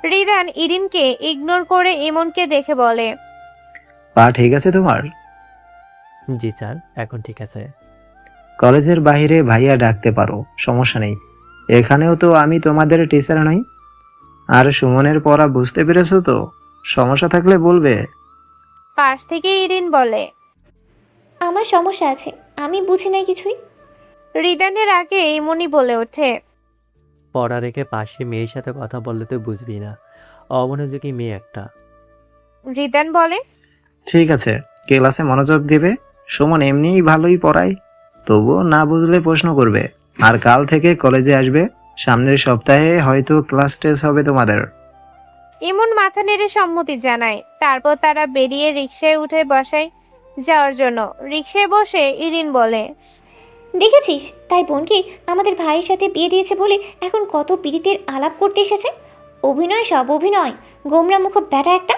রিদান ইরিনকে ইগনোর করে ইমনকে দেখে বলে, পা ঠিক আছে তোমার? জি স্যার, এখন ঠিক আছে। কলেজের বাইরে ভাইয়া ডাকতে পারো, সমস্যা নেই। এখানেও তো আমি তোমাদের টিচার নই। আর সুমনের পড়া বুঝতে পেরেছো তো? সমস্যা থাকলে বলবে। পাশ থেকে ইরিন বলে, আমার সমস্যা আছে, আমি বুঝি নাই কিছুই। রিদানের আগে ইমনই বলে ওঠে, পড়া রেখে পাশে মেয়ের সাথে কথা বললে তো বুঝবি না, অমনোযোগী মেয়ে একটা। রিদান বলে, ঠিক আছে, ক্লাসে মনোযোগ দিবে। সুমন এমনিই ভালোই পড়ায়, তবুও না বুঝলে প্রশ্ন করবে। আর কাল থেকে কলেজে আসবে। সামনের সপ্তাহে হয়তো ক্লাস টেস্ট হবে তোমাদের। ইমন মাথা নেড়ে সম্মতি জানায়। তারপর তারা বেরিয়ে রিকশায় উঠে বসায় যাওয়ার জন্য। রিকশায় বসে ইরিন বলে, দেখেছিস তার বোনকে আমাদের ভাইয়ের সাথে বিয়ে দিয়েছে বলে এখন কত পীড়িতের আলাপ করতে এসেছে। অভিনয় সব অভিনয়, গোমরা মুখ ব্যাটা একটা।